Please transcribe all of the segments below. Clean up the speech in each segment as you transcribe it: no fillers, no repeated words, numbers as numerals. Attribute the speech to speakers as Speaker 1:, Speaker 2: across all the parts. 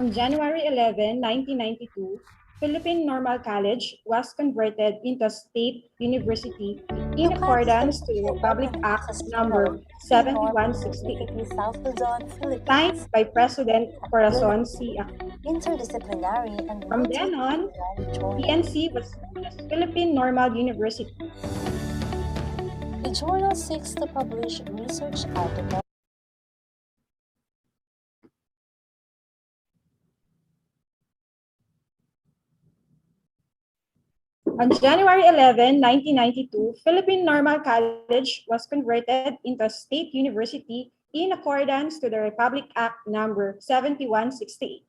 Speaker 1: On January 11, 1992, Philippine Normal College was converted into a state university in accordance to the Republic Act number 7168, signed by President Corazon C. Aquino.
Speaker 2: Interdisciplinary and
Speaker 1: From then on, PNC was known as Philippine Normal University.
Speaker 2: The journal seeks to publish research articles.
Speaker 1: On January 11, 1992, Philippine Normal College was converted into a state university in accordance to the Republic Act number 7168,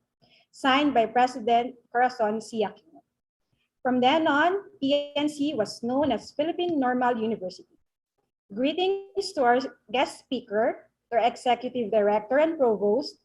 Speaker 1: signed by President Corazon C. Aquino. From then on, PNC was known as Philippine Normal University. Greetings to our guest speaker, to our executive director and provost,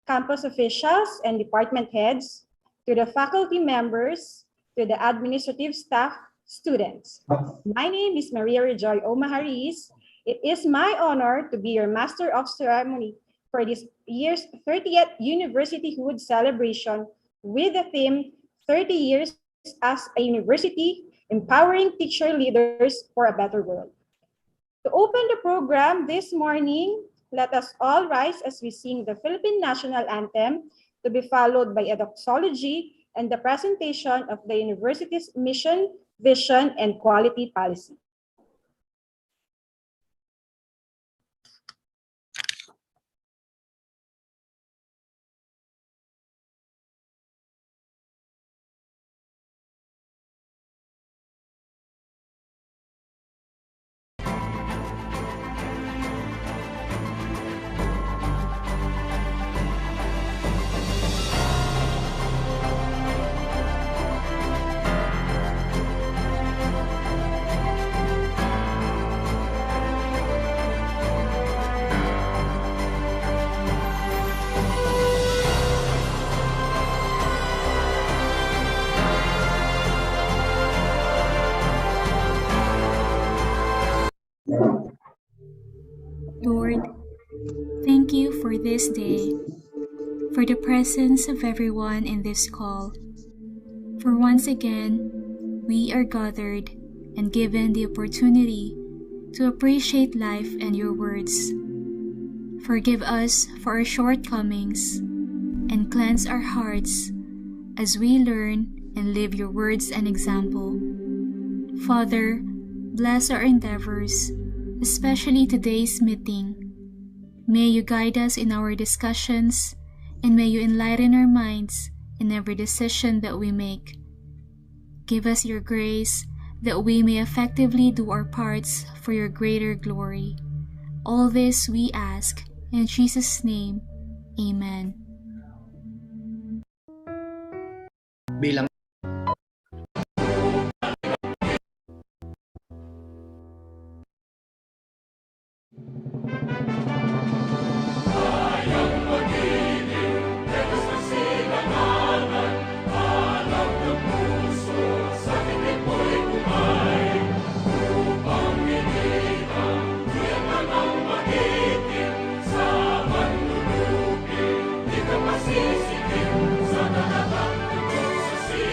Speaker 1: campus officials and department heads, to the faculty members, to the administrative staff, students. My name is Maria Rejoy Omaharis. It is my honor to be your Master of Ceremony for this year's 30th Universityhood celebration with the theme 30 Years as a University, Empowering Teacher Leaders for a Better World. To open the program this morning, let us all rise as we sing the Philippine National Anthem, to be followed by a doxology and the presentation of the university's mission, vision, and quality policy.
Speaker 3: Lord, thank you for this day, for the presence of everyone in this call. For once again, we are gathered and given the opportunity to appreciate life and your words. Forgive us for our shortcomings and cleanse our hearts as we learn and live your words and example. Father, bless our endeavors, especially today's meeting. May you guide us in our discussions, and may you enlighten our minds in every decision that we make. Give us your grace that we may effectively do our parts for your greater glory. All this we ask in Jesus' name. Amen.
Speaker 4: Bilang
Speaker 5: Sa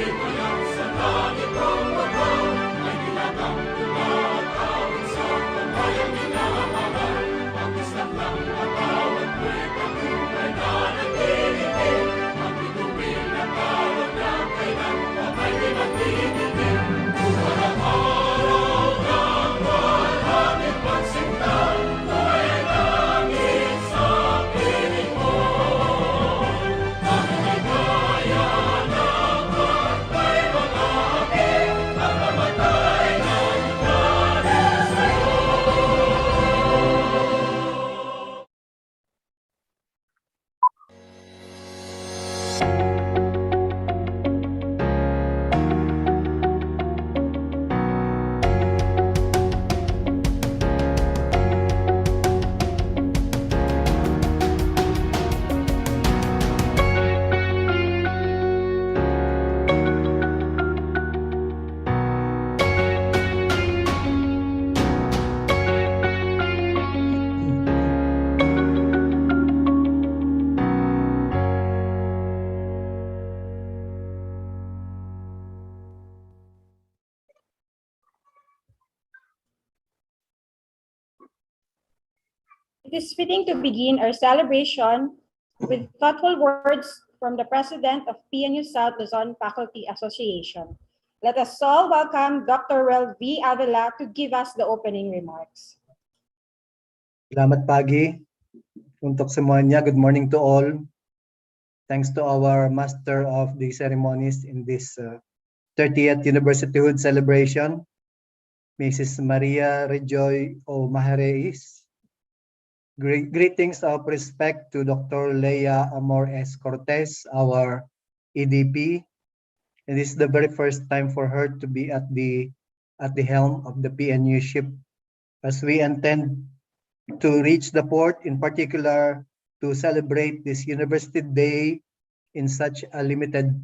Speaker 1: It is fitting to begin our celebration with thoughtful words from the President of PNU South Luzon Faculty Association. Let us all welcome Dr. Rel V. Avila to give us the opening remarks.
Speaker 5: Salamat pagi untuk semuanya. Good morning to all. Thanks to our master of the ceremonies in this 30th Universityhood celebration, Mrs. Maria Rejoy O Mahareis. Greetings of respect to Dr. Leia Amor S. Cortez, our EDP. And this is the very first time for her to be at the helm of the PNU ship, as we intend to reach the port, in particular to celebrate this University Day in such a limited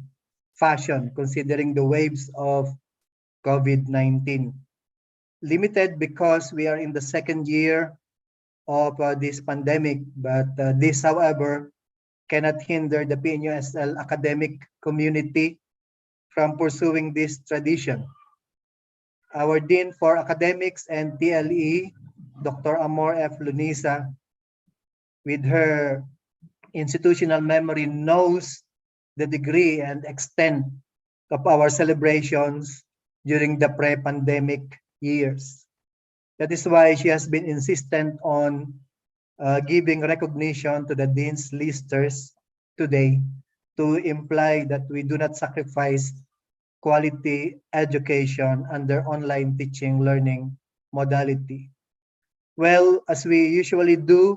Speaker 5: fashion, considering the waves of COVID-19. Limited because we are in the second year of this pandemic, but this, however, cannot hinder the PNUSL academic community from pursuing this tradition. Our Dean for Academics and TLE, Dr. Amor F. Lunisa, with her institutional memory, knows the degree and extent of our celebrations during the pre-pandemic years. That is why she has been insistent on giving recognition to the Dean's listers today to imply that we do not sacrifice quality education under online teaching learning modality. Well, as we usually do,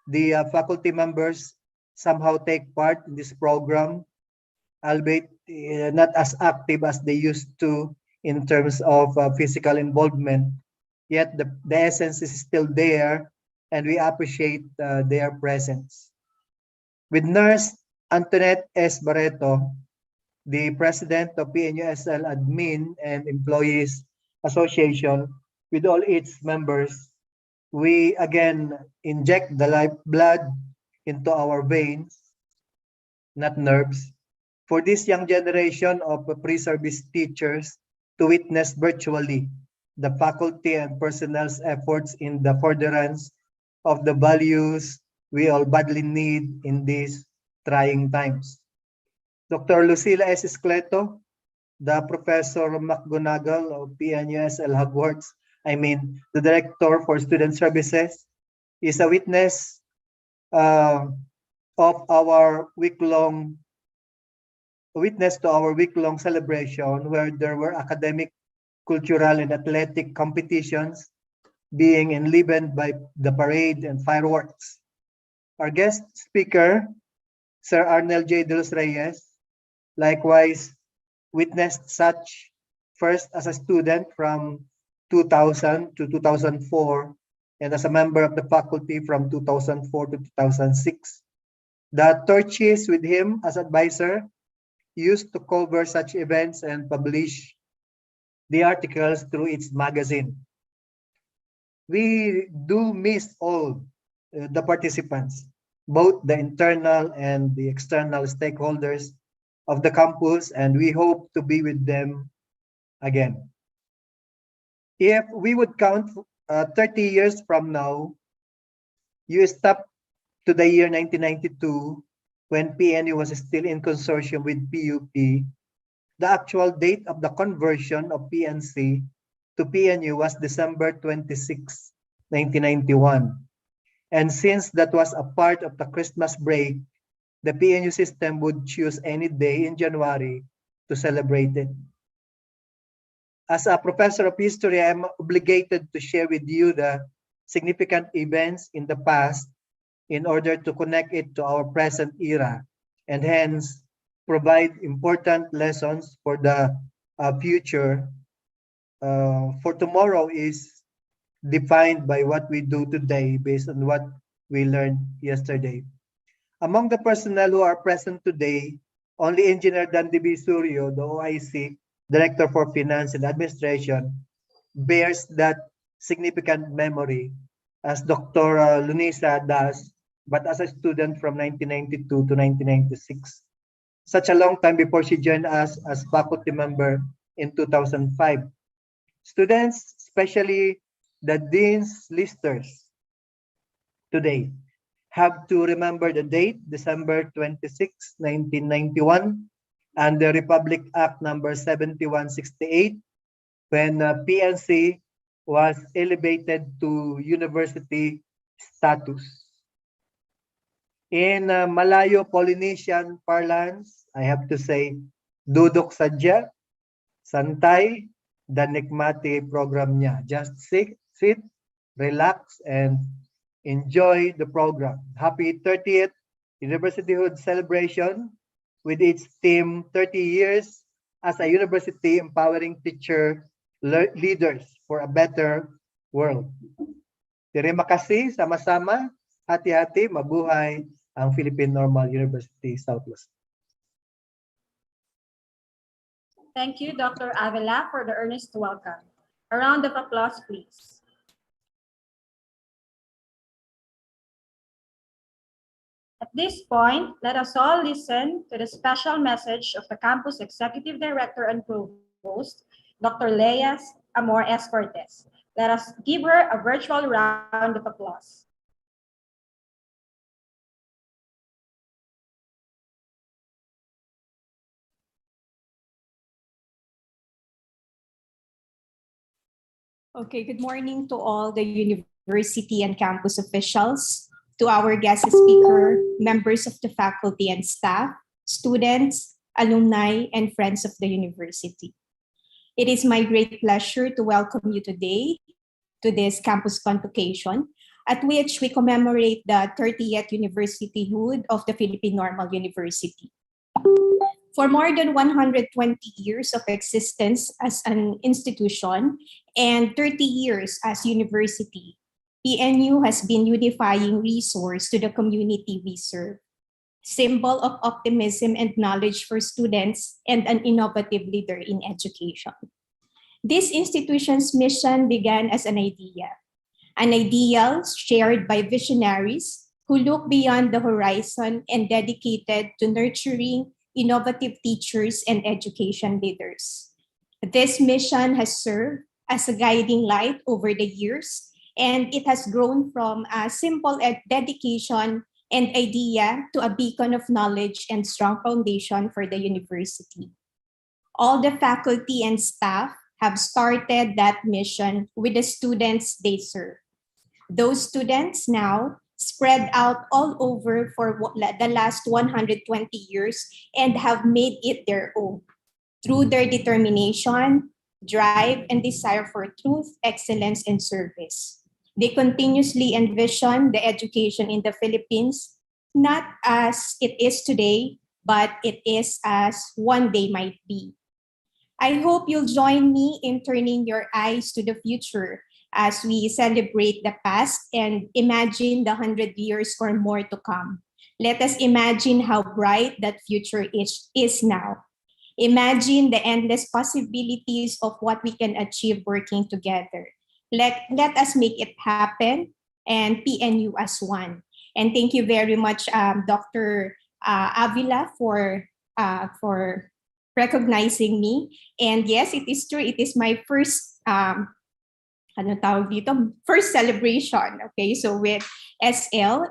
Speaker 5: the faculty members somehow take part in this program, albeit not as active as they used to in terms of physical involvement. Yet the essence is still there, and we appreciate their presence. With Nurse Antoinette S. Barreto, the President of PNUSL Admin and Employees Association, with all its members, we again inject the lifeblood into our veins, not nerves, for this young generation of pre-service teachers to witness virtually the faculty and personnel's efforts in the furtherance of the values we all badly need in these trying times. Dr. Lucila S. Escleto, the Professor McGonagall of PNUSL Hogwarts, the Director for Student Services, is a witness of our week-long celebration, where there were academic, cultural, and athletic competitions being enlivened by the parade and fireworks. Our guest speaker, Sir Arnel J. De Los Reyes, likewise witnessed such, first as a student from 2000 to 2004, and as a member of the faculty from 2004 to 2006. The Torchies, with him as advisor, used to cover such events and publish the articles through its magazine. We do miss all the participants, both the internal and the external stakeholders of the campus, and we hope to be with them again. If we would count 30 years from now, you stop to the year 1992, when PNU was still in consortium with PUP. The actual date of the conversion of PNC to PNU was December 26, 1991. And since that was a part of the Christmas break, the PNU system would choose any day in January to celebrate it. As a professor of history, I am obligated to share with you the significant events in the past in order to connect it to our present era, and hence provide important lessons for the future. For tomorrow is defined by what we do today based on what we learned yesterday. Among the personnel who are present today, only Engineer Dandy B. Suryo, the OIC Director for Finance and Administration, bears that significant memory, as Dr. Lunisa does, but as a student from 1992 to 1996. Such a long time before she joined us as faculty member in 2005. Students, especially the dean's listers, today. Have to remember the date, December 26, 1991, and the Republic Act number 7168, when PNC was elevated to university status. In Malayo-Polynesian parlance, I have to say, duduk saja, santai, dan nikmati program niya. Just sit, relax, and enjoy the program. Happy 30th Universityhood celebration with its theme 30 years as a university empowering teacher leaders for a better world. Terima kasih, sama-sama, hati-hati, mabuhay ang Philippine Normal University Southwest.
Speaker 1: Thank you, Dr. Avila, for the earnest welcome. A round of applause, please. At this point, let us all listen to the special message of the campus executive director and provost, Dr. Leia Amor S. Cortez. Let us give her a virtual round of applause.
Speaker 6: Okay, good morning to all the university and campus officials, to our guest speaker, members of the faculty and staff, students, alumni, and friends of the university. It is my great pleasure to welcome you today to this campus convocation, at which we commemorate the 30th universityhood of the Philippine Normal University. For more than 120 years of existence as an institution and 30 years as university, PNU has been unifying resource to the community we serve, symbol of optimism and knowledge for students, and an innovative leader in education. This institution's mission began as an ideal shared by visionaries who look beyond the horizon and dedicated to nurturing innovative teachers and education leaders. This mission has served as a guiding light over the years, and it has grown from a simple dedication and idea to a beacon of knowledge and strong foundation for the university. All the faculty and staff have started that mission with the students they serve. Those students now spread out all over for the last 120 years and have made it their own through their determination, drive, and desire for truth, excellence, and service. They continuously envision the education in the Philippines, not as it is today, but it is as one day might be. I hope you'll join me in turning your eyes to the future as we celebrate the past and imagine the 100 years or more to come. Let us imagine how bright that future is now. Imagine the endless possibilities of what we can achieve working together. Let us make it happen, and PNU as one. And thank you very much, Dr. Avila, for recognizing me. And yes, it is true. It is my first first celebration, okay? So with SL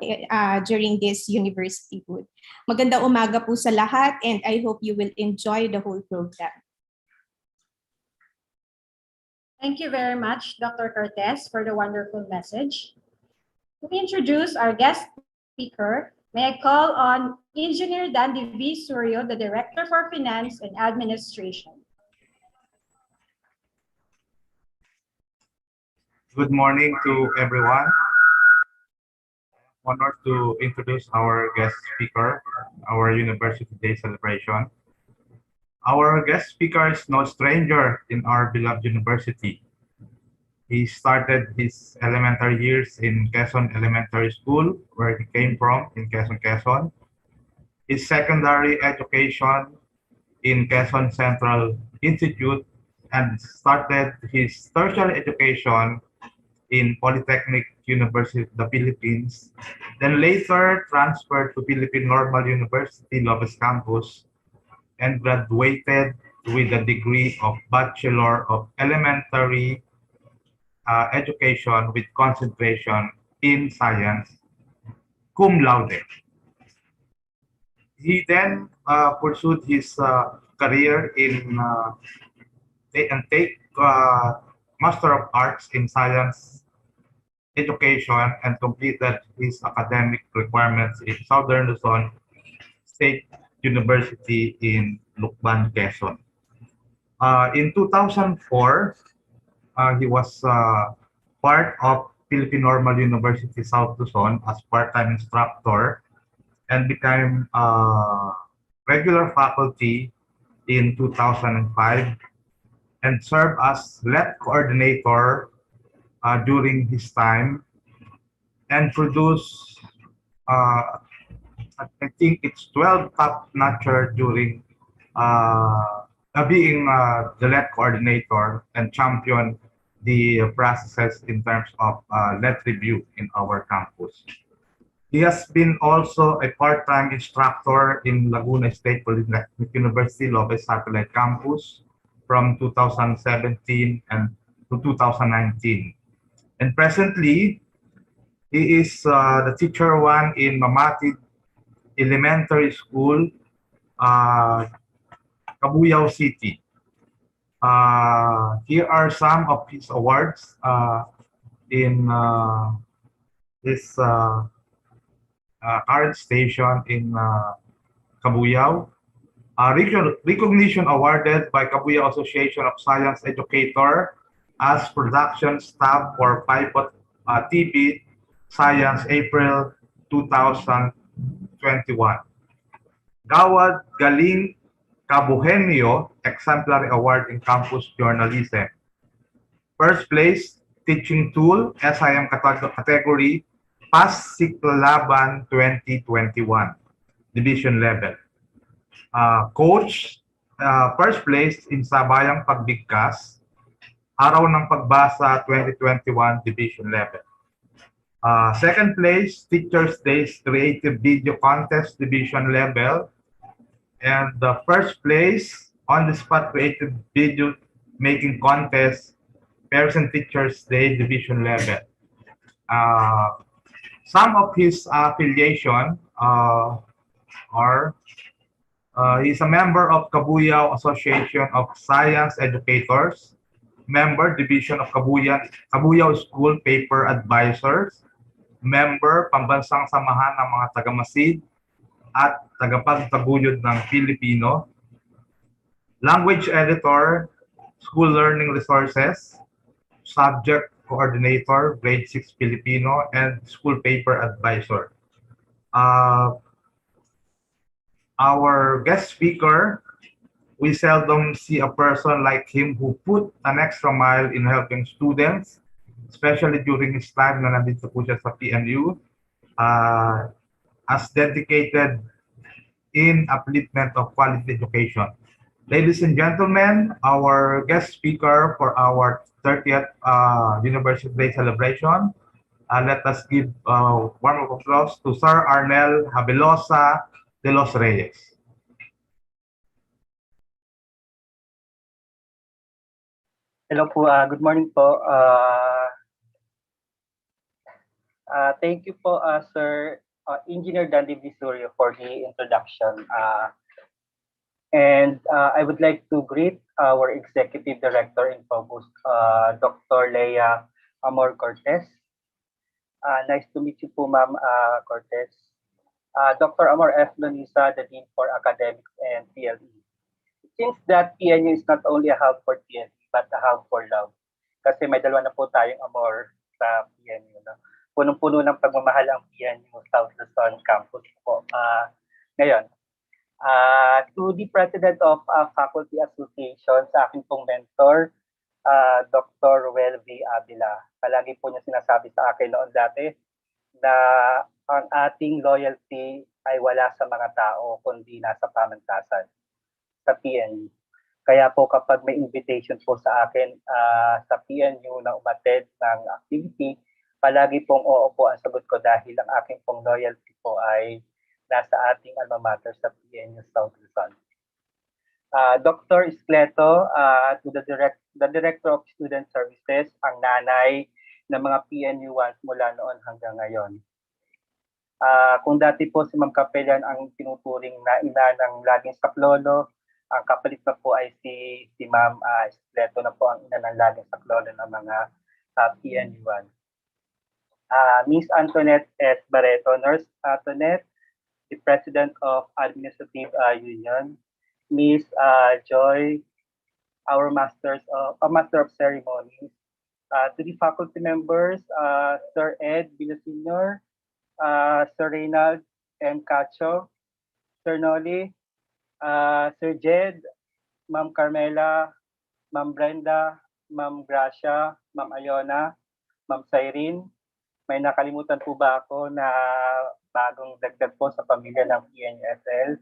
Speaker 6: during this universityhood. Magandang umaga po sa lahat, and I hope you will enjoy the whole program.
Speaker 1: Thank you very much, Dr. Cortez, for the wonderful message. To introduce our guest speaker, may I call on Engineer Dandy V. Suryo, the Director for Finance and Administration.
Speaker 7: Good morning to everyone. I'm honored to introduce our guest speaker, our University Day celebration. Our guest speaker is no stranger in our beloved university. He started his elementary years in Quezon Elementary School, where he came from, in Quezon. His secondary education in Quezon Central Institute, and started his tertiary education in Polytechnic University of the Philippines, then later transferred to Philippine Normal University Lopez Campus and graduated with a degree of Bachelor of Elementary Education with concentration in Science cum laude. He then pursued his career in and take Master of Arts in Science Education and completed his academic requirements in Southern Luzon State University in Lukban, Quezon. In 2004, he was part of Philippine Normal University South Luzon as part-time instructor and became regular faculty in 2005 and served as LET coordinator during his time and produced, I think it's 12 top-notcher during being the LET coordinator and champion the processes in terms of LET review in our campus. He has been also a part-time instructor in Laguna State Polytechnic University Lopez Satellite Campus from 2017 and to 2019. And presently, he is the teacher one in Mamati Elementary School, Cabuyao City. Here are some of his awards in his current station in Cabuyao. Recognition awarded by Cabuyao Association of Science Educator as production staff for Pivot TV Science April 2021. Gawad Galing Kabuhenyo Exemplary Award in Campus Journalism. First place, Teaching Tool, SIM category, Pass Siklaban 2021, division level. Coach, first place in Sabayang Pagbigkas, Araw ng Pagbasa 2021, division level. Second place, Teachers Days Creative Video Contest, division level. And the first place, On the Spot Creative Video Making Contest, Parents and Teachers Day, division level. Some of his affiliation are he's a member of Cabuyao Association of Science Educators, member Division of Cabuyao School Paper Advisors, member Pambansang Samahan ng mga Tagamasid at Tagapagtaguyod ng Pilipino, language editor, school learning resources, subject coordinator, grade 6 Filipino, and school paper advisor. Our guest speaker, we seldom see a person like him who put an extra mile in helping students, especially during his time na nandito po siya sa PNU, as dedicated in upliftment of quality education. Ladies and gentlemen, our guest speaker for our 30th University Day celebration, let us give a warm applause to Sir Arnel Habelosa de los Reyes.
Speaker 8: Hello po, good morning po. Thank you po, Sir Engineer Dandy Visurio for the introduction. And I would like to greet our Executive Director and Provost, Dr. Leia Amor Cortez. Nice to meet you po, Ma'am Cortez. Dr. Amor F. Lonisa, the Dean for Academics and PLE. It seems that PNU is not only a hub for PNU, but a hub for love. Kasi may dalawa na po tayong amor sa PNU. No? Punong-puno ng pagmamahal ang PNU South Luzon Campus po. Ngayon, to the President of Faculty Association, sa aking pong mentor, Dr. Ruel V. Avila. Palagi po niya sinasabi sa akin noon dati na ang ating loyalty ay wala sa mga tao, kundi nasa pamantasan sa PNU. Kaya po kapag may invitation po sa akin sa PNU na umattend ng activity, palagi pong oo po ang sagot ko dahil ang aking pong loyalty po ay nasa ating alma mater sa PNU South Luzon. Dr. Iscleto, to the Director of Student Services, ang nanay ng mga PNU-1s mula noon hanggang ngayon. Kung dati po si Ma'am Capellan ang tinuturing na ina ng laging saklolo, ang kapalit na po ay si Ma'am Espleto na po ang ina ng laging saklolo ng mga PNU1. Miss Antoinette S. Barreto, Nurse Antoinette, the President of Administrative Union. Miss Joy, our Master of Ceremonies. To the faculty members, Sir Ed Villasenor, Sir Reynald M. Cacho, Sir Noli, Sir Jed, Ma'am Carmela, Ma'am Brenda, Ma'am Gracia, Ma'am Ayona, Ma'am Cyrene. May nakalimutan po ba ako na bagong dagdag po sa pamilya ng PNUSL?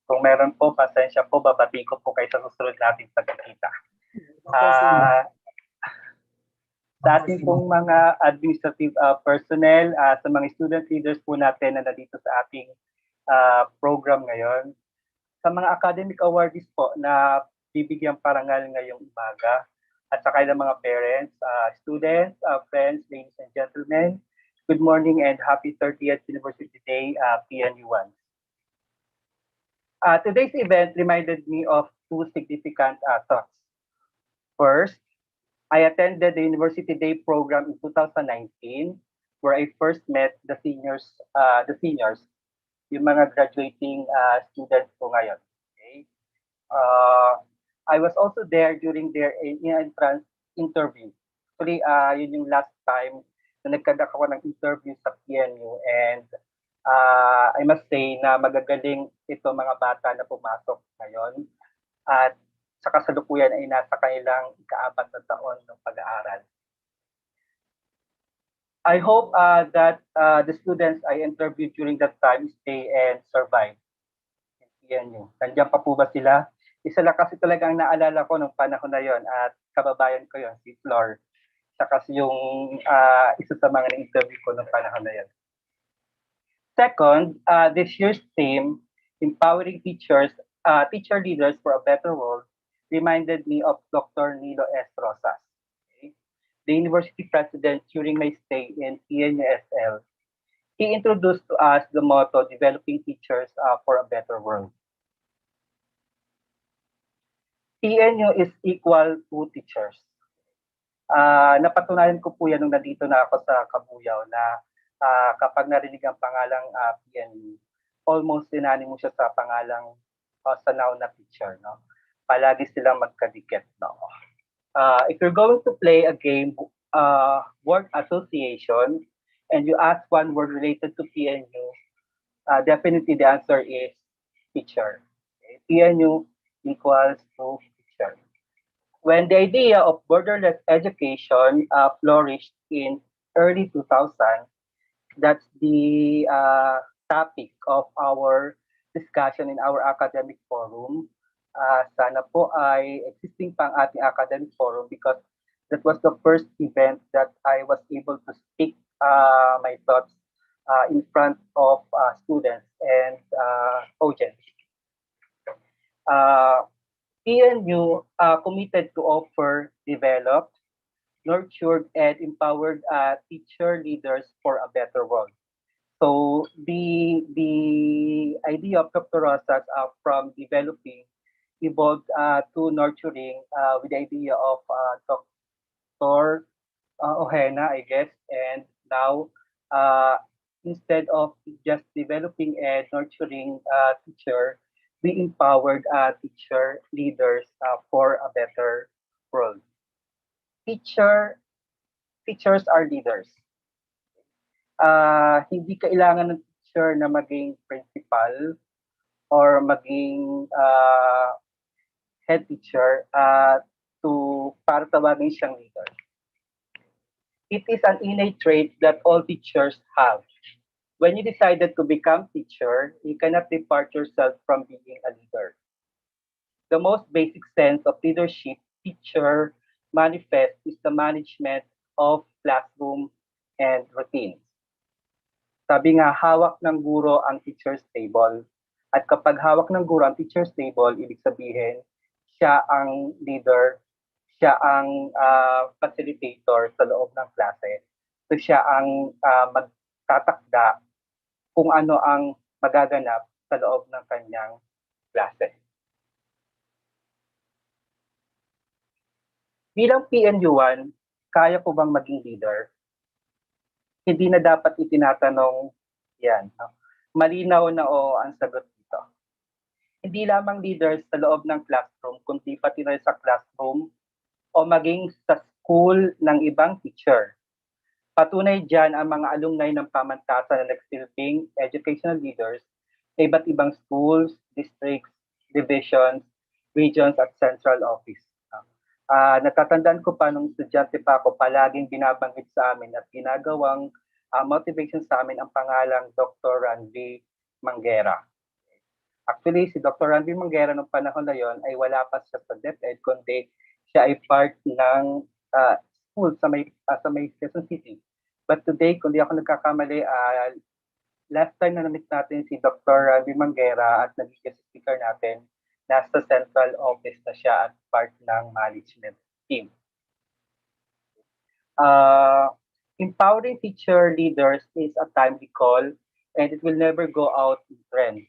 Speaker 8: Kung meron po, pasensya po, babati ko po kayo sa susunod natin pagkikita. Sa ating pong mga administrative personnel, sa mga student leaders po natin na nandito sa ating program ngayon, sa mga academic awardees po na bibigyan parangal ngayong umaga, at saka ng mga parents, students, friends, ladies and gentlemen, good morning and happy 30th University Day, PNU1. Today's event reminded me of two significant thoughts. First, I attended the University Day program in 2019, where I first met the seniors, yung mga graduating students ko ngayon. Okay? I was also there during their entrance interview. Actually, yun yung last time na nagkadak ako ng interview sa PNU, and I must say na magagaling ito mga bata na pumasok ngayon. At sa kasalukuyan ay nasa kanilang ika-4 na taon ng pag-aaral. I hope that the students I interviewed during that time stay and survive in PNU. Nandiyan pa po ba sila? Isa lang kasi talagang naalala ko nung panahon na yon, at kababayan ko yon, si Flor. Siya kasi yung isa sa mga na-interview ko nung panahon na yon. Second, this year's theme, Empowering Teachers, Teacher Leaders for a Better World, reminded me of Dr. Nilo S. Rosas, okay? The university president during my stay in PNUSL. He introduced to us the motto, Developing Teachers for a Better World. PNU is equal to teachers. Napatunayan ko po yan nung nandito na ako sa Kabuyaw na kapag narinig ang pangalang PNU, almost sinani mo siya sa pangalang sa noun na teacher, no? Palagi silang magkadikit, no? If you're going to play a game, word association, and you ask one word related to PNU, definitely the answer is teacher. Okay? PNU equals to teacher. When the idea of borderless education flourished in early 2000, that's the topic of our discussion in our academic forum. Sana po ay existing pang ating academic forum, because that was the first event that I was able to speak my thoughts in front of students and audience. PNU committed to offer, developed, nurtured, and empowered teacher leaders for a better world. So the idea of Dr. Rosas from developing evolved to nurturing with the idea of Dr. Ohena, I guess, and now instead of just developing and nurturing teacher, we empowered teacher leaders for a better world. Teachers are leaders. Hindi kailangan ng teacher na maging principal or maging head teacher para tawagin siyang leader. It is an innate trait that all teachers have. When you decided to become teacher, you cannot depart yourself from being a leader. The most basic sense of leadership teacher manifest is the management of classroom and routines. Sabi nga, hawak ng guro ang teacher's table. At kapag hawak ng guro ang teacher's table, ibig sabihin, siya ang leader, siya ang facilitator sa loob ng klase. So siya ang magtatakda kung ano ang magaganap sa loob ng kanyang klase. Bilang PNU1, kaya ko bang maging leader? Hindi na dapat itinatanong yan. Malinaw na o ang sagot dito. Hindi lamang leaders sa loob ng classroom, kundi pati na sa classroom o maging sa school ng ibang teacher. Patunay dyan ang mga alumni ng pamantasan na nagsilbing educational leaders sa iba't ibang schools, districts, divisions, regions at central office. Natatandaan ko pa nung estudyante pa ako, palaging binabanggit sa amin at ginagawang motivation sa amin ang pangalang Dr. Ranvi Manguera. Actually, si Dr. Ranvi Manguera nung panahon na yon ay wala pa siya sa DepEd, kundi siya ay part ng school sa may Quezon City. But today, kung di ako nagkakamali, last time na namit natin si Dr. Ranvi Manguera at naging speaker natin, nasa central office na siya at part ng management team. Empowering teacher leaders is a timely call and it will never go out in trend.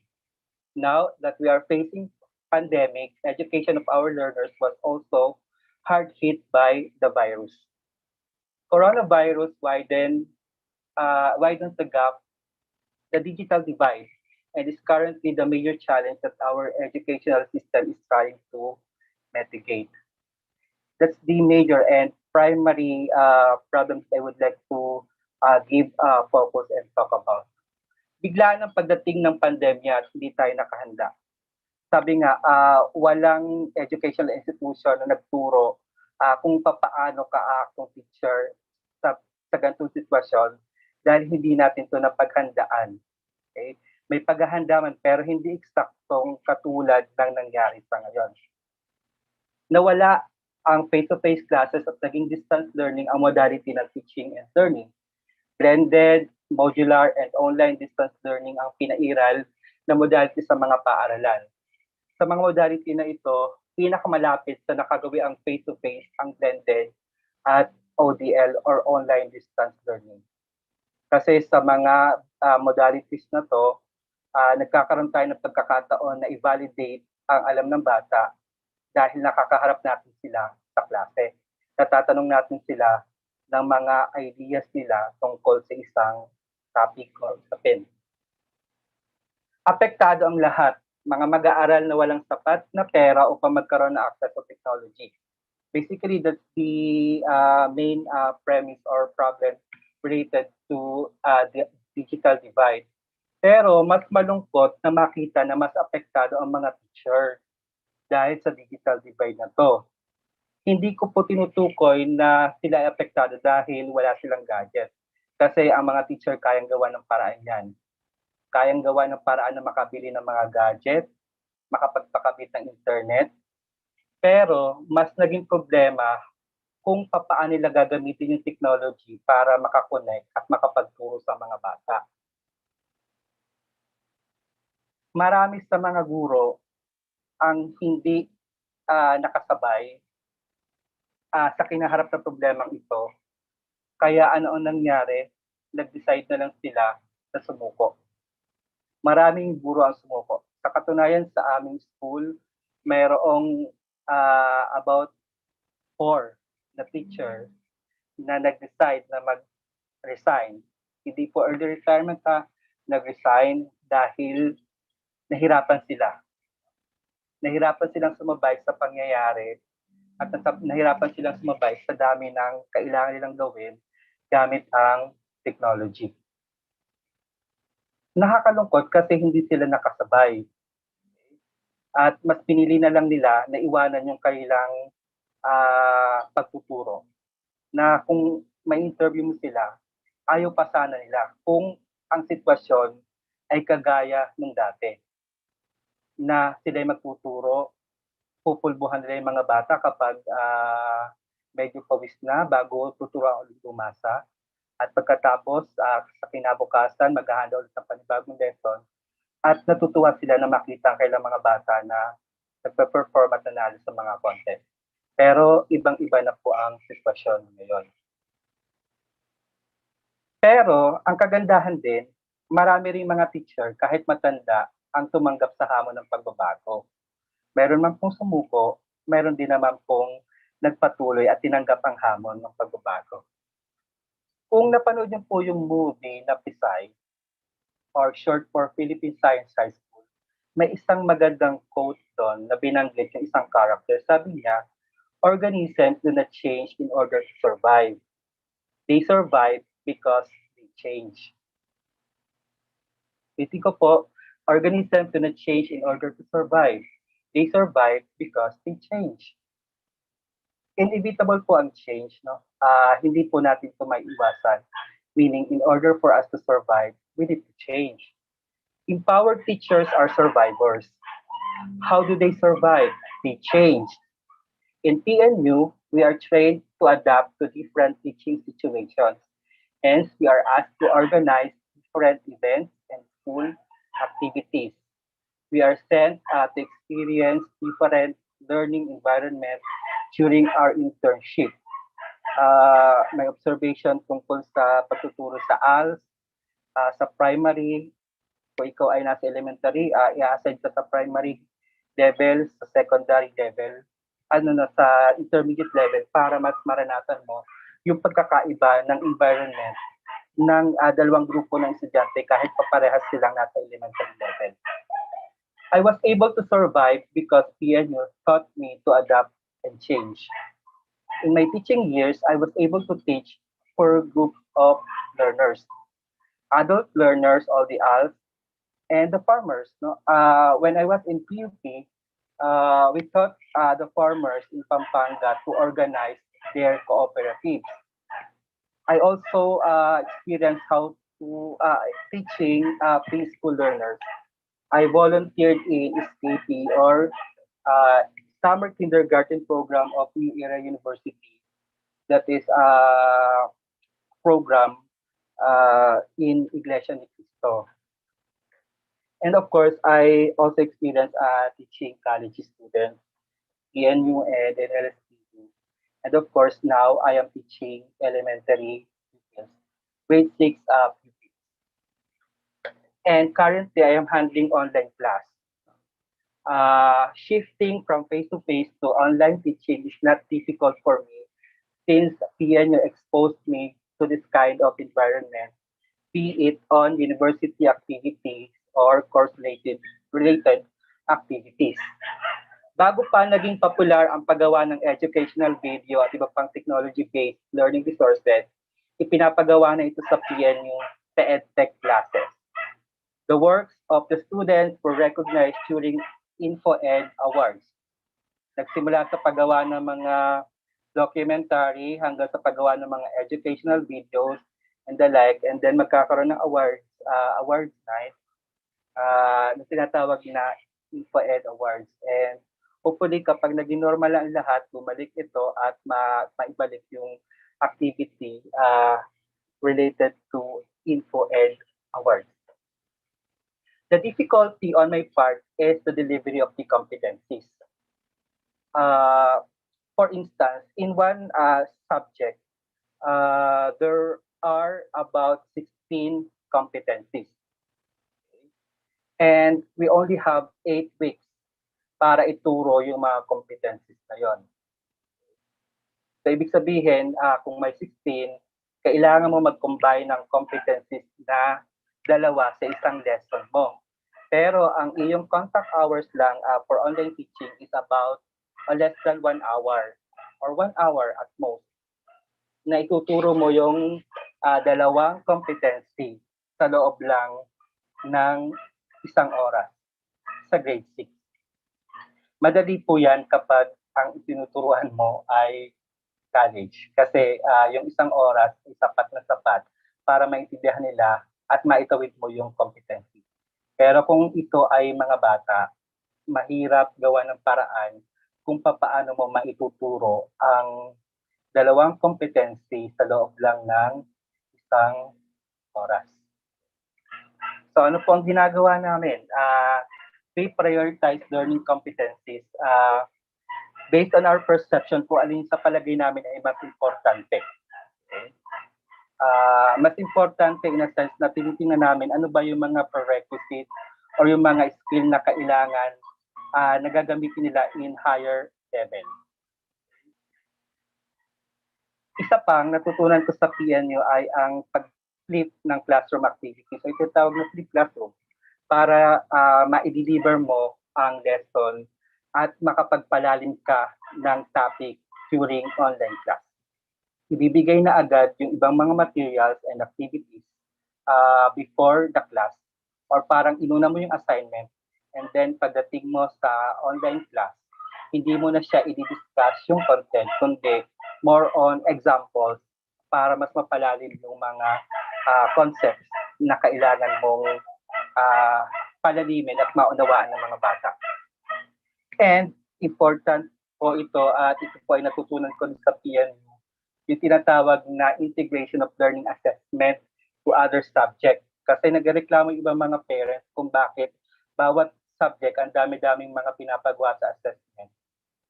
Speaker 8: Now that we are facing pandemic, education of our learners was also hard hit by the virus. Coronavirus widens the gap, the digital divide, and is currently the major challenge that our educational system is trying to mitigate. That's the major and primary problems I would like to give focus and talk about. Bigla ng pagdating ng pandemya at hindi tayo nakahanda. Sabi nga, walang educational institution na nagturo kung paano ka-actong teacher sa ganitong sitwasyon dahil hindi natin ito napaghandaan. Okay? May paghahanda man pero hindi eksaktong katulad ng nangyari sa ngayon. Nawala ang face-to-face classes at naging distance learning ang modality ng teaching and learning. Blended, modular, and online distance learning ang pinairal na modality sa mga paaralan. Sa mga modality na ito, pinakamalapit sa nakagawi ang face-to-face, ang blended at ODL or online distance learning. Kasi sa mga modalities na to, nagkakaroon tayo ng pagkakataon na i-validate ang alam ng bata dahil nakakaharap natin sila sa klase. Natatanong natin sila ng mga ideas nila tungkol sa isang topic o usapin. Apektado ang lahat, mga mag-aaral na walang sapat na pera upang magkaroon ng access to technology. Basically, that's the main premise or problem related to the digital divide. Pero mas malungkot na makita na mas apektado ang mga teacher dahil sa digital divide na to. Hindi ko po tinutukoy na sila ay apektado dahil wala silang gadget. Kasi ang mga teacher kayang gawa ng paraan yan. Kayang gawa ng paraan na makabili ng mga gadget, makapagpakabit ng internet. Pero mas naging problema kung paano nila gagamitin yung technology para makakonect at makapagturo sa mga bata. Marami sa mga guro ang hindi nakasabay sa kinaharap na problemang ito. Kaya ano ang nangyari? Nag-decide na lang sila na sumuko. Maraming guro ang sumuko. Sa katunayan sa aming school, mayroong about 4 na teacher na nag-decide na mag-resign. Hindi po early retirement nag-resign dahil nahirapan sila. Nahirapan silang sumabay sa pangyayari at nahirapan silang sumabay sa dami ng kailangan nilang gawin gamit ang technology. Nakakalungkot kasi hindi sila nakasabay. At mas pinili na lang nila na iwanan yung kailang pagtuturo. Na kung may interview mo sila, ayaw pa sana nila kung ang sitwasyon ay kagaya ng dati. Na sila'y magtuturo, pupulbuhan nila yung mga bata kapag medyo pawis na bago tuturuan ulit umasa. At pagkatapos, sa kinabukasan, maghahanda ulit ng panibagong lesson. At natutuwa sila na makita ang kailang mga bata na nagpe-perform at nanalo sa mga contest. Pero ibang-iba na po ang sitwasyon ngayon. Pero ang kagandahan din, marami ring mga teacher kahit matanda ang tumanggap sa hamon ng pagbabago. Meron man pong sumuko, meron din naman pong nagpatuloy at tinanggap ang hamon ng pagbabago. Kung napanood niyo po yung movie na Pisay, or short for Philippine Science High School, may isang magandang quote doon na binanggit yung isang character. Sabi niya, organisms do not change in order to survive. They survive because they change. Titik ko po, organisms do not change in order to survive. They survive because they change. Inevitable po ang change, no? Hindi po natin ito maiiwasan. Meaning, in order for us to survive, we need to change. Empowered teachers are survivors. How do they survive? They change. In PNU, we are trained to adapt to different teaching situations. Hence, we are asked to organize different events and school activities. We are sent to experience different learning environments during our internship. May observation tungkol sa pagtuturo sa ALS, sa primary. Kung ikaw ay nasa elementary, i-assign ka sa primary level, sa secondary level, sa intermediate level para mas maranasan mo yung pagkakaiba ng environment ng dalawang grupo ng estudyante kahit paparehas silang nasa elementary level. I was able to survive because PNU taught me to adapt and change. In my teaching years, I was able to teach for a group of learners. Adult learners, all the ALF, and the farmers. No? When I was in PUP, we taught the farmers in Pampanga to organize their cooperatives. I also experienced how to teaching preschool learners. I volunteered in SKP or summer kindergarten program of New Era University. That is a program in Iglesia ni Cristo. And of course, I also experienced teaching college students, PNU and NLSTU. And of course, now I am teaching elementary pupils, grade 6 pupils. And currently, I am handling online class. Shifting from face-to-face to online teaching is not difficult for me since PNU exposed me to this kind of environment, be it on university activities or course-related activities. Bago pa naging popular ang paggawa ng educational video at iba pang technology-based learning resources, ipinapagawa na ito sa PNU sa EdTech classes. The works of the students were recognized during InfoEd Awards. Nagsimula sa paggawa ng mga documentary hanggang sa paggawa ng mga educational videos and the like, and then magkakaroon ng awards night na tinatawag na InfoEd Awards. And hopefully kapag naging normal ang lahat, bumalik ito at maibalik yung activity related to InfoEd Awards. The difficulty on my part is the delivery of the competencies. For instance, in one subject, there are about 16 competencies. And we only have 8 weeks para ituro yung mga competencies na yon. So, ibig sabihin, kung may 16, kailangan mo mag-combine ng competencies na dalawa sa isang lesson mo. Pero ang iyong contact hours lang for online teaching is about less than 1 hour or 1 hour at most na ituturo mo yung dalawang competency sa loob lang ng 1 oras sa grade 6. Madali po yan kapag ang itinuturuan mo ay college kasi yung 1 oras ay sapat na sapat para maintindihan nila at maitawid mo yung competency. Pero kung ito ay mga bata, mahirap gawa ng paraan kung paano mo maituturo ang dalawang competency sa loob lang ng 1 oras. So ano po ang ginagawa namin? We prioritize learning competencies based on our perception kung alin sa palagay namin ay mas importante. Okay? mas importante in a sense na tinitingnan namin ano ba yung mga prerequisite or yung mga skill na kailangan na gagamitin nila in higher level. Isa pang natutunan ko sa PNU ay ang pag-flip ng classroom activity. So ito tawag na flip classroom para ma-deliver mo ang lesson at makapagpalalim ka ng topic during online class. Ibibigay na agad yung ibang mga materials and activities before the class or parang inuna mo yung assignment and then pagdating mo sa online class, hindi mo na siya i-discuss yung content, kundi more on examples para mas mapalalim yung mga concepts na kailangan mong palalimin at maunawaan ng mga bata. And important po ito at ito po ay natutunan ko sa PNU, yung tinatawag na integration of learning assessment to other subjects. Kasi nagreklamo yung ibang mga parents kung bakit bawat subject ang dami-daming mga pinapagawa sa assessment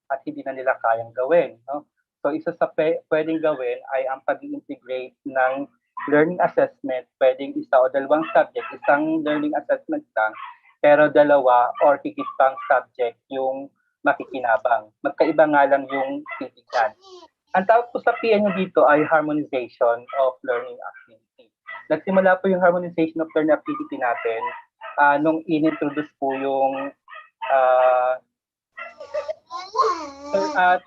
Speaker 8: at hindi na nila kayang gawin. No? So isa sa pwedeng gawin ay ang pag-integrate ng learning assessment, pwedeng isa o dalawang subject, isang learning assessment lang, pero dalawa or higit pang subject yung makikinabang. Magkaiba nga lang yung titignan. Ang tawag po sa PNU dito ay harmonization of learning activity. Nagsimula po yung harmonization of learning activity natin nung in-introduce po yung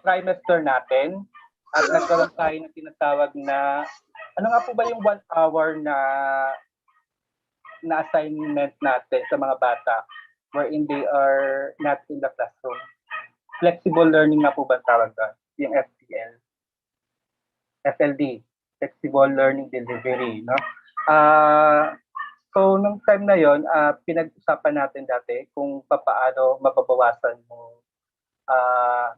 Speaker 8: trimester natin at nagkaroon tayo ng tinatawag na ano nga po ba yung 1 hour na assignment natin sa mga bata wherein they are not in the classroom. Flexible learning nga po ba tawag doon? Yung FLD, Flexible Learning Delivery. No? So, nung time na yon, pinag-usapan natin dati kung paano mababawasan mo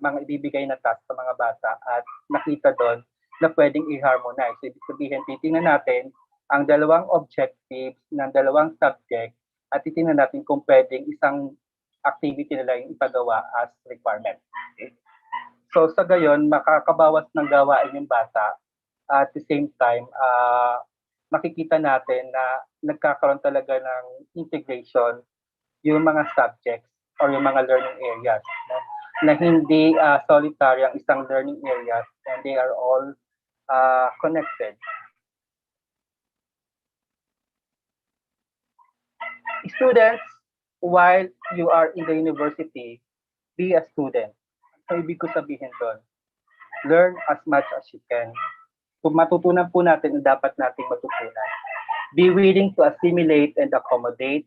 Speaker 8: mga ibibigay na task sa mga bata at nakita doon na pwedeng i-harmonize. Ibig sabihin, titingnan natin ang dalawang objectives ng dalawang subject at titingnan natin kung pwedeng isang activity nila yung ipagawa as requirement. Okay? So sa gayon, makakabawas ng gawain yung bata at the same time, makikita natin na nagkakaroon talaga ng integration yung mga subjects or yung mga learning areas. No? Na hindi solitary ang isang learning areas and they are all connected. Students, while you are in the university, be a student. So ibig ko sabihin doon, learn as much as you can. Kung matutunan po natin ang dapat nating matutunan. Be willing to assimilate and accommodate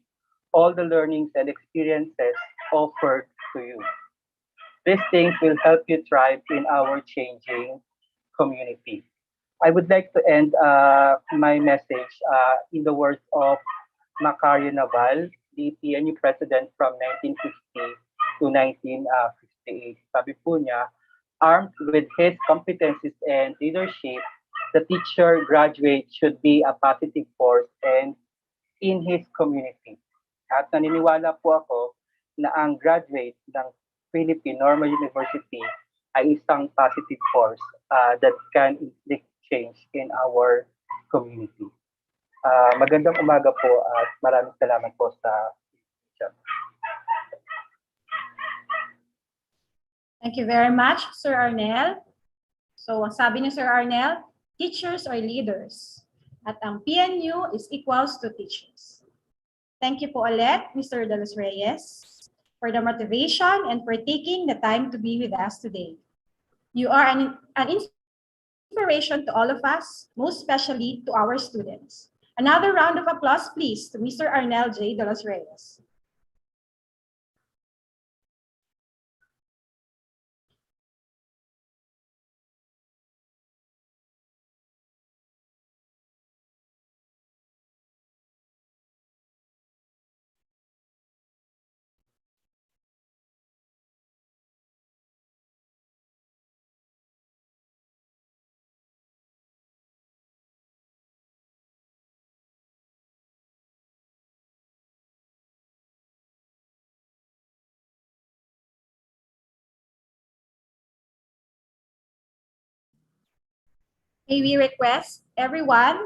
Speaker 8: all the learnings and experiences offered to you. These things will help you thrive in our changing community. I would like to end my message in the words of Macario Naval, the PNU president from 1950 to 1958. Sabi po niya, armed with his competencies and leadership, the teacher graduate should be a positive force and in his community. At naniniwala po ako na ang graduate ng Philippine Normal University ay isang positive force that can inflict change in our community. Magandang umaga po at maraming salamat po sa
Speaker 1: Thank you very much, Sir Arnel. So, ang sabi ni Sir Arnel, teachers are leaders. At ang PNU is equals to teachers. Thank you po ulit, Mr. De Los Reyes, for the motivation and for taking the time to be with us today. You are an inspiration to all of us, most especially to our students. Another round of applause, please, to Mr. Arnel J. De Los Reyes. May we request everyone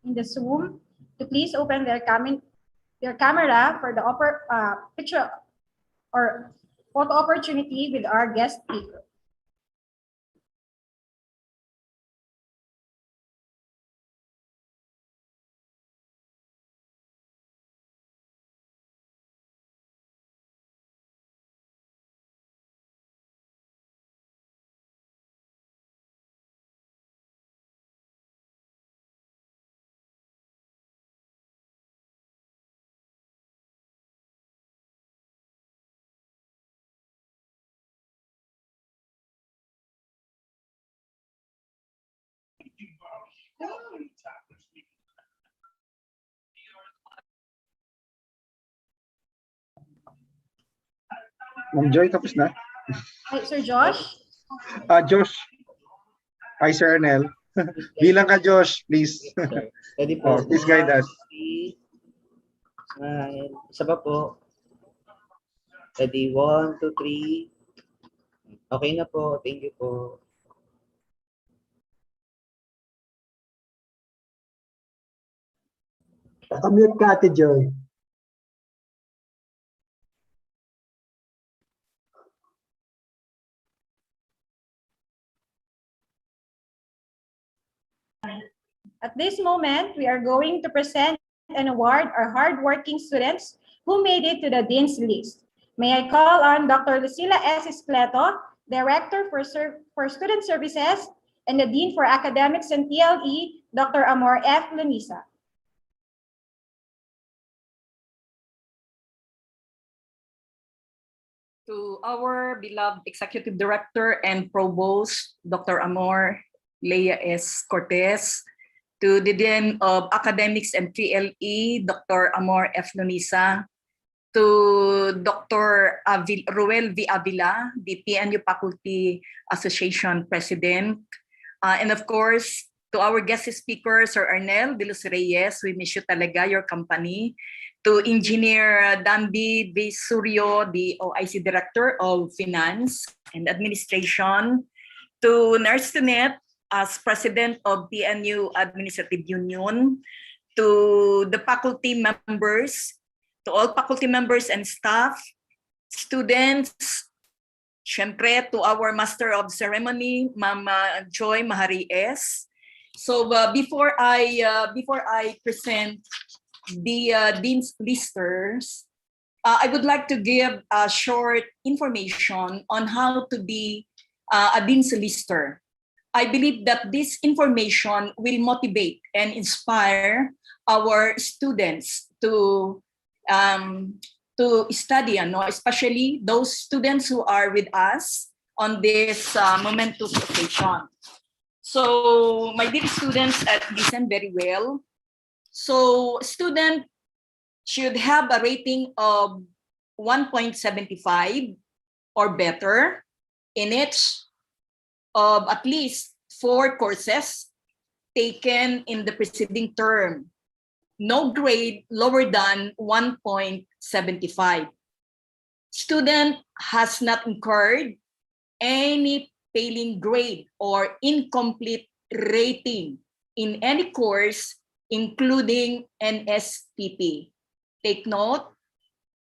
Speaker 1: in the Zoom to please open their camera for the picture or photo opportunity with our guest speaker.
Speaker 9: Ma'am Joy, tapos na?
Speaker 1: Hi, Sir Josh.
Speaker 9: Josh. Hi, Sir Arnel. Bilang ka, Josh, please.
Speaker 4: Ready po.
Speaker 9: Please guide us.
Speaker 4: Smile. Isa pa po. Ready? 1, 2, 3. Okay na po. Thank you po.
Speaker 5: Mute ka, Ate Joy.
Speaker 1: At this moment, we are going to present and award our hardworking students who made it to the Dean's List. May I call on Dr. Lucila S. Escleto, Director for Student Services, and the Dean for Academics and TLE, Dr. Amor F. Lunisa.
Speaker 10: To our beloved Executive Director and Provost, Dr. Amor Leia S. Cortez, to the Dean of Academics and TLE, Dr. Amor F. Lunisa, to Dr. Ruel V. Avila, the PNU Faculty Association President, and of course, to our guest speaker, Sir Arnel de los Reyes, we miss you talaga, your company. To Engineer Danby V. Suryo, the OIC Director of Finance and Administration. To Nurse Tunet, as President of PNU Administrative Union. To the faculty members, to all faculty members and staff, students, syempre to our Master of Ceremony, Mama Joy Maharies. So before I present the Dean's Listers, I would like to give a short information on how to be a Dean's Lister. I believe that this information will motivate and inspire our students to study, especially those students who are with us on this momentous occasion. So, my dear students, listen very well. So, student should have a rating of 1.75 or better in each of at least 4 courses taken in the preceding term. No grade lower than 1.75. Student has not incurred any failing grade or incomplete rating in any course, including NSTP. Take note,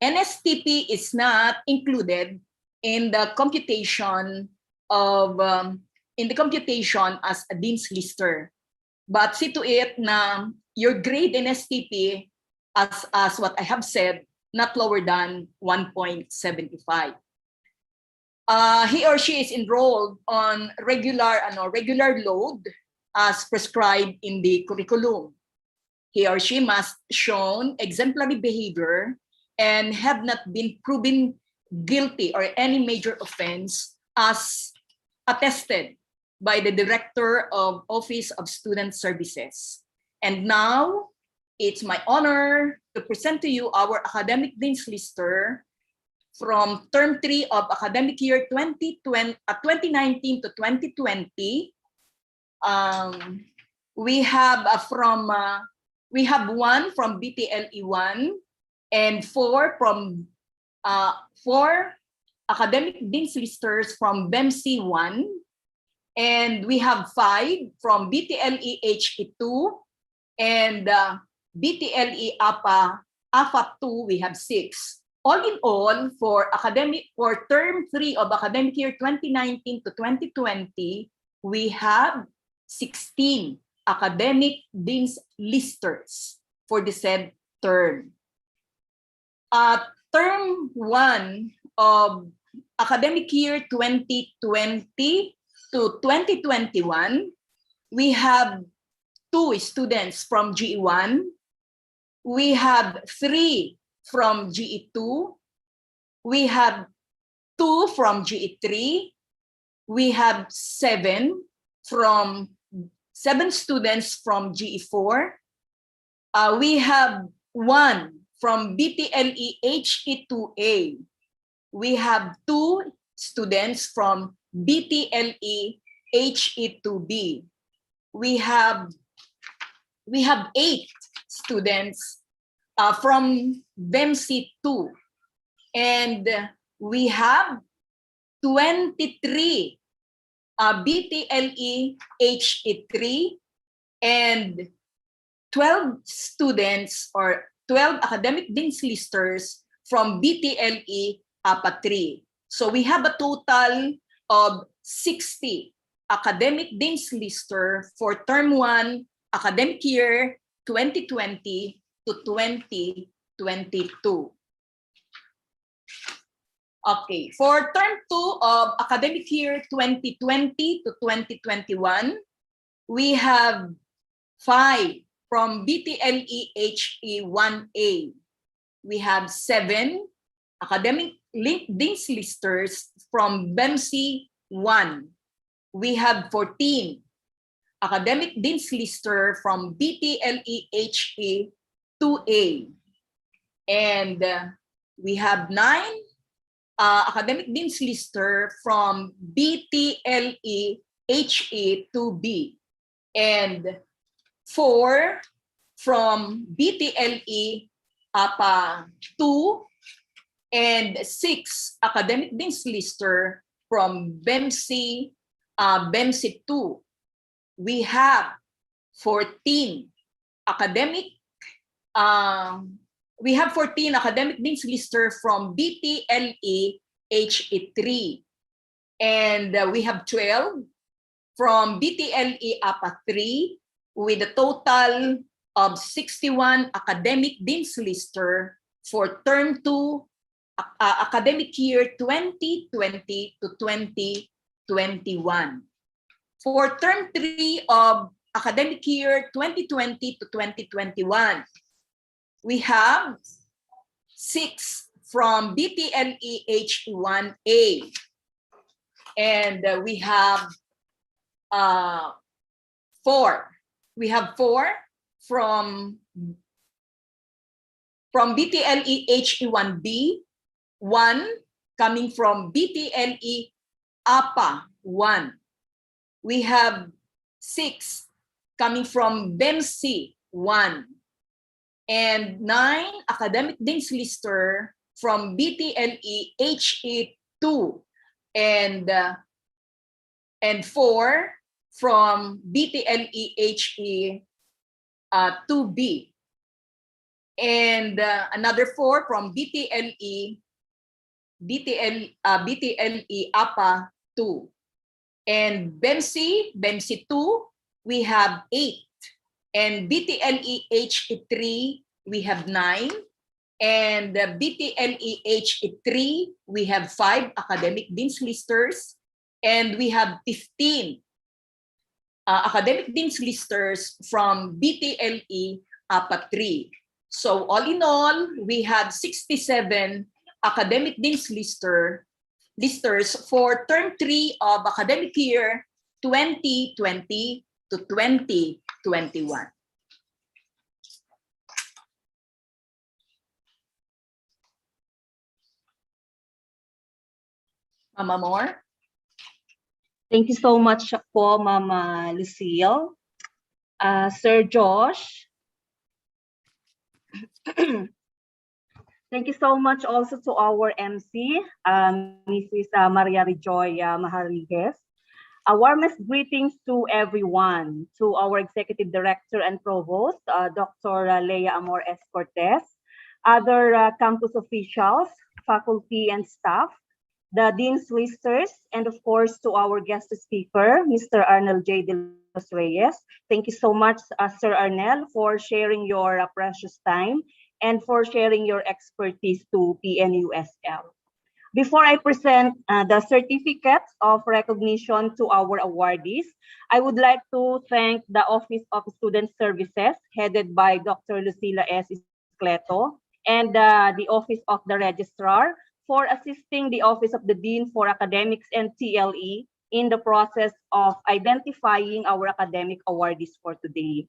Speaker 10: NSTP is not included in the computation of as a Dean's Lister. But see to it na your grade in STP, as what I have said, not lower than 1.75. He or she is enrolled on regular load as prescribed in the curriculum. He or she must shown exemplary behavior and have not been proven guilty or any major offense as attested by the Director of Office of Student Services. And now, it's my honor to present to you our academic Dean's Lister from Term 3 of academic year 2019 to 2020. We have one from BTLE 1 and 4 from 4 academic Dean's Listers from BEMC 1, and we have 5 from BTLE HE 2, And BTLE APA 2, we have 6. All in all, for term 3 of academic year 2019 to 2020, we have 16 academic dean's listers for the said term. Term 1 of academic year 2020 to 2021, we have 2 students from GE1. We have 3 from GE2. We have 2 from GE3. We have 7 students from GE4. We have 1 from BTLE HE2A. We have 2 students from BTLE HE2B. We have 8 students from BEMC2, and we have 23 BTLE HE3 and 12 students or 12 academic dean's listers from BTLE APA3. So we have a total of 60 academic dean's lister for term 1 academic year 2020 to 2022. Okay, for term 2 of academic year 2020 to 2021, we have 5 from BTLE HE1A. We have 7 academic dean's listers from BEMC 1. We have 14 academic dean's lister from BTLE HE2A. And we have 9 academic dean's lister from BTLE HE2B. And 4 from BTLE APA 2, and 6 academic dean's lister from BEMC 2. We have 14 academic dean's lister from BTLE HE3, and we have 12 from BTLE APA 3, with a total of 61 academic dean's lister for term 2 academic year 2020 to 2021. For term 3 of academic year 2020 to 2021, we have 6 from BTLE HE1A, and we have 4. We have 4 from BTLE HE1B, 1 coming from BTLE APA 1. We have 6 coming from BEMC 1, and 9 academic dean's lister from BTLE HE2, and 4 from BTLE HE2B, and another 4 from BTLE APA 2. And BEMC 2, we have 8. And BTLE HE3, we have 9. And BTLE HE3, we have 5 academic dean's listers. And we have 15 academic dean's listers from BTLE APA 3. So all in all, we have 67 academic dean's listers for term 3 of academic year 2020 to 2021. Mama Moore?
Speaker 11: Thank you so much po, Mama Lucille. Sir Josh. Thank you so much also to our MC, Mrs. Maria Rejoy Mahariges. Warmest greetings to everyone, to our Executive Director and Provost, Dr. Leia Amor S. Cortez, other campus officials, faculty and staff, the Dean's Listers, and of course to our guest speaker, Mr. Arnel J. De Los Reyes. Thank you so much, Sir Arnel, for sharing your precious time and for sharing your expertise to PNUSL. Before I present the certificates of recognition to our awardees, I would like to thank the Office of Student Services, headed by Dr. Lucila S. Iscleto, and the Office of the Registrar for assisting the Office of the Dean for Academics and TLE in the process of identifying our academic awardees for today.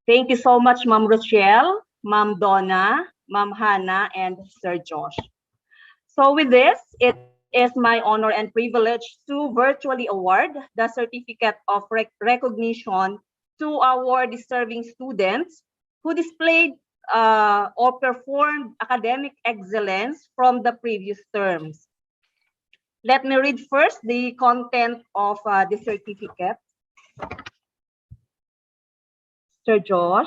Speaker 11: Thank you so much, Ma'am Rochelle, Ma'am Donna, Ma'am Hannah, and Sir Josh. So with this, it is my honor and privilege to virtually award the Certificate of Recognition to our deserving students who displayed or performed academic excellence from the previous terms. Let me read first the content of the certificate. Sir Josh.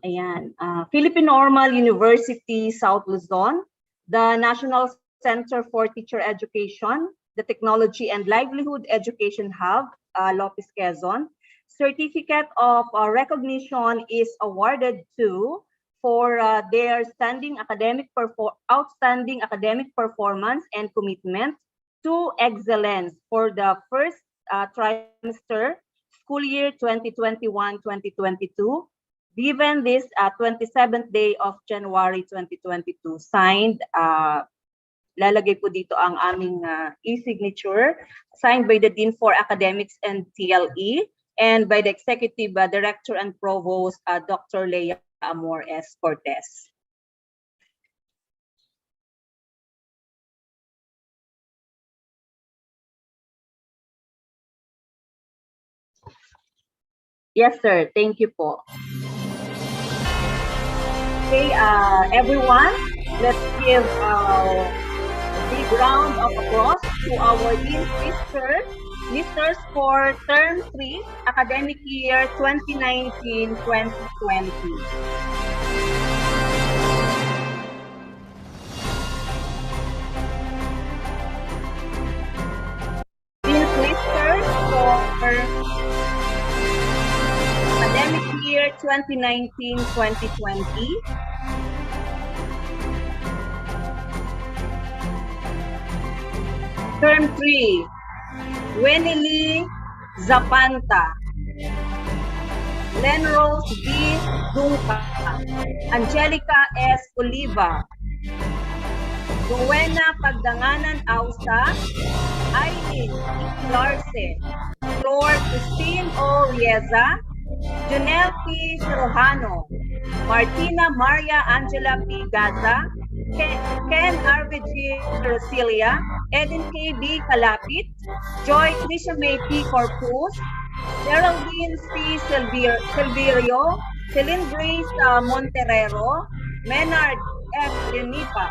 Speaker 11: Ayan. Philippine Normal University, South Luzon, the National Center for Teacher Education, the Technology and Livelihood Education Hub, Lopez Quezon. Certificate of recognition is awarded to for their outstanding academic performance and commitment to excellence for the first trimester, school year 2021-2022, given this 27th day of January 2022. Signed, lalagay po dito ang aming e-signature, signed by the Dean for Academics and TLE, and by the Executive Director and Provost, Dr. Leia Amor S. Cortez. Yes, sir. Thank you po. Okay, everyone, let's give a big round of applause to our Dean's Listers for Term 3, Academic Year 2019-2020. Dean's Listers for academic year 2019-2020. Term 3, Wenily Zapanta, Lenrose B. Dunca, Angelica S. Oliva, Rowena Pagdanganan Ausa, Aileen E. Larsen, Flor Christine O. Rieza, Junel P. Serojano, Martina Maria Angela P. Gaza, Ken Arvigi Rosilia, Eden K. B. Kalapit, Joy Trisha May P. Corpus, Geraldine C. Silverio, Celine Grace Monterrero, Menard F. Lenipa,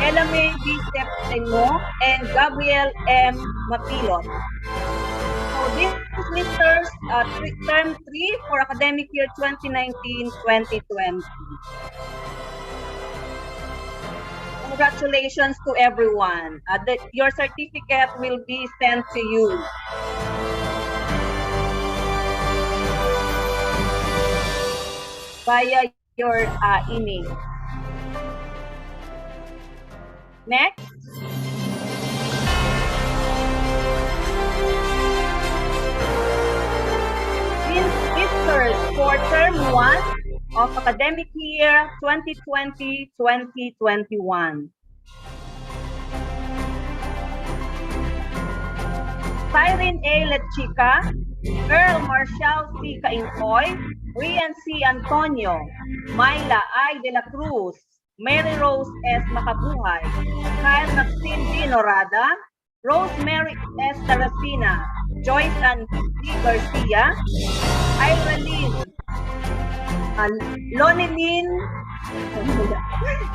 Speaker 11: Ella May B. Stephenmo, and Gabriel M. Mapilon. So these listers, term 3 for academic year 2019-2020. Congratulations to everyone. Your certificate will be sent to you. Via your email. Next. Listers for term 1 of academic year 2020-2021. Cyrene A. Lechica, Earl Marshall C. Caincoy, Rian C. Antonio, Myla I. De La Cruz, Mary Rose S. Makabuhay, Kyle Maxine D. Norada, Rosemary S. Tarasina, Joyce Ann D. Garcia, Irene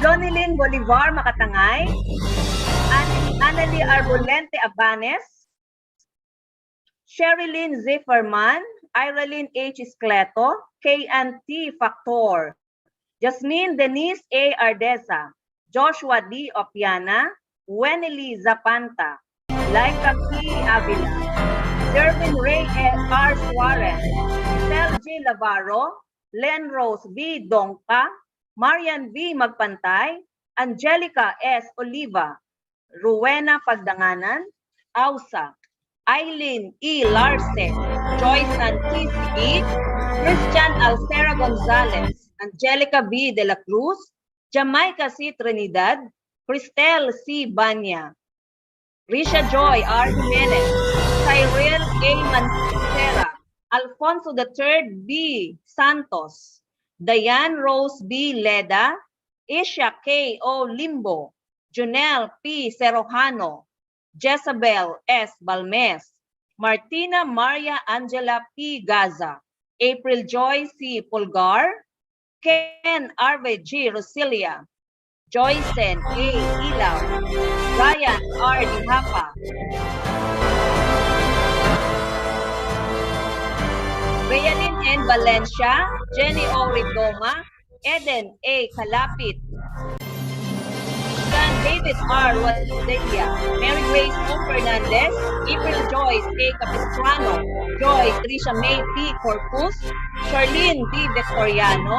Speaker 11: Lonilyn Bolivar Makatangay, Annalie Arbolente Abanes, Sherilyn Zifferman, Iralyn H. Escleto, K&T Factor, Jasmine Denise A. Ardeza, Joshua D. Opiana, Wenely Zapanta, Laika P. Avila, Jervin Ray R. Suarez, Sel G. Lavarro, Len Rose V. Dongka, Marian V. Magpantay, Angelica S. Oliva, Rowena Pagdanganan, Ausa, Eileen E. Larce, Joyce Antisi, Christian Alcera Gonzalez, Angelica V. De la Cruz, Jamaica C. Trinidad, Cristel C. Banya, Risha Joy R. Jimenez, Cyril A. Mancera, Alfonso III B. Santos, Diane Rose B. Leda, Isha K. O. Limbo, Junel P. Serojano, Jezabel S. Balmes, Martina Maria Angela P. Gaza, April Joy C. Pulgar, Ken Arve G. Rosilia, Joycen A. Ilaw, Ryan R. Dihapa, Rayalyn N. Valencia, Jenny O. Rigoma, Eden A. Kalapit, John David R. Wadelia, Mary Grace O. Fernandez, April Joyce A. Capistrano, Joy Trisha May P. Corpus, Charlene D. Victoriano,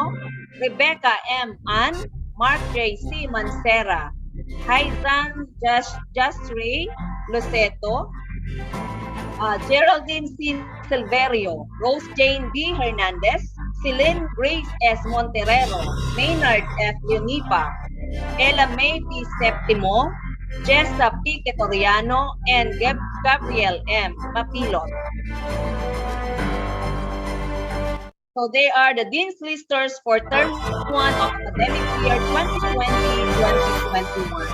Speaker 11: Rebecca M. Ann, Mark J. C. Mancera, Haizan Jasray Loseto, Geraldine C. Silverio, Rose Jane B. Hernandez, Celine Grace S. Monterrero, Maynard F. Leonipa, Ella May P. Septimo, Jessa P. Ketoriano, and Gabriel M. Mapilot. So they are the Dean's Listers for Term 1 of academic year 2020-2021.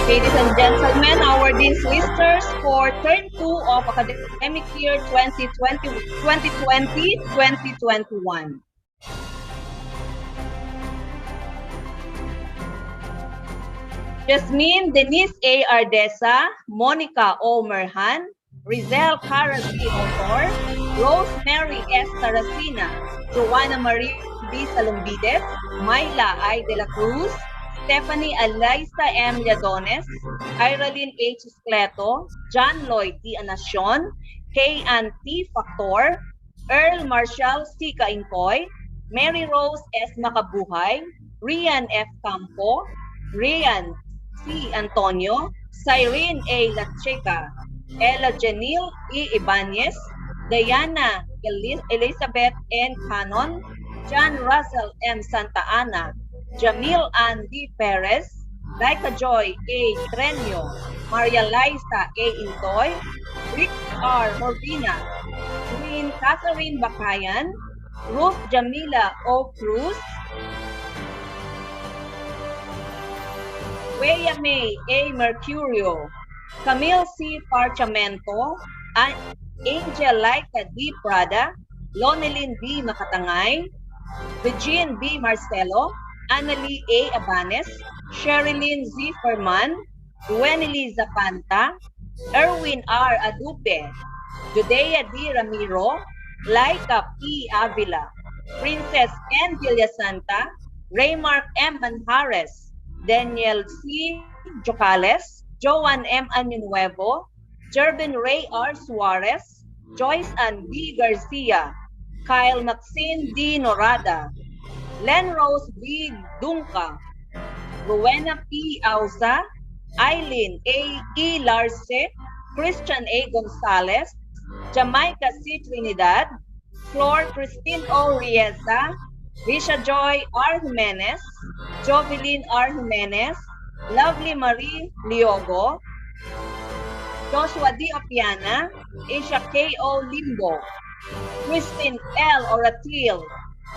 Speaker 11: Ladies and gentlemen, our Dean's Listers for Term 2 of academic year 2020-2021. Jasmine Denise A. Ardesa, Monica O. Merhan, Rizel Cara C. Autor, Rosemary S. Tarasina, Joanna Marie B. Salumbides, Myla I. De la Cruz, Stephanie Alaisa M. Lladones, Iralyn H. Escleto, John Lloyd D. Anacion, K&T Factor, Earl Marshall C. Caincoy, Mary Rose S. Makabuhay, Rian F. Campo, Rian C. Antonio, Cyrene A. Lacheca, Ella Janil E. Ibanez, Diana Elizabeth N. Canon, John Russell M. Santa Ana, Jamil Ann D. Perez, Laika Joy A. Trenio, Maria Liza A. Intoy, Rick R. Horbina, Queen Catherine Bakayan, Ruth Jamila O. Cruz, Wea May A. Mercurio, Camille C. Parchamento, Angel Laika D. Prada, Lonelyn B. Makatangay, Regine B. Marcelo, Annalie A. Abanes, Sherilyn Z. Ferman, Wenely Zapanta, Erwin R. Adupe, Judea D. Ramiro, Laika P. Avila, Princess N. Villasanta, Raymark M. Manjares, Daniel C. Jocales, Joan M. Añunuevo, Jervin Ray R. Suarez, Joyce Ann B. Garcia, Kyle Maxine D. Norada, Len Rose B. Dunca, Rowena P. Ausa, Eileen A. E. Larce, Christian A. Gonzalez, Jamaica C. Trinidad, Flor Christine O. Rieza, Risha Joy R. Jimenez, Jovelyn R. Jimenez, Lovely Marie Liogo, Joshua D. Opiana, Asia K. O. Limbo, Christine L. Oratil,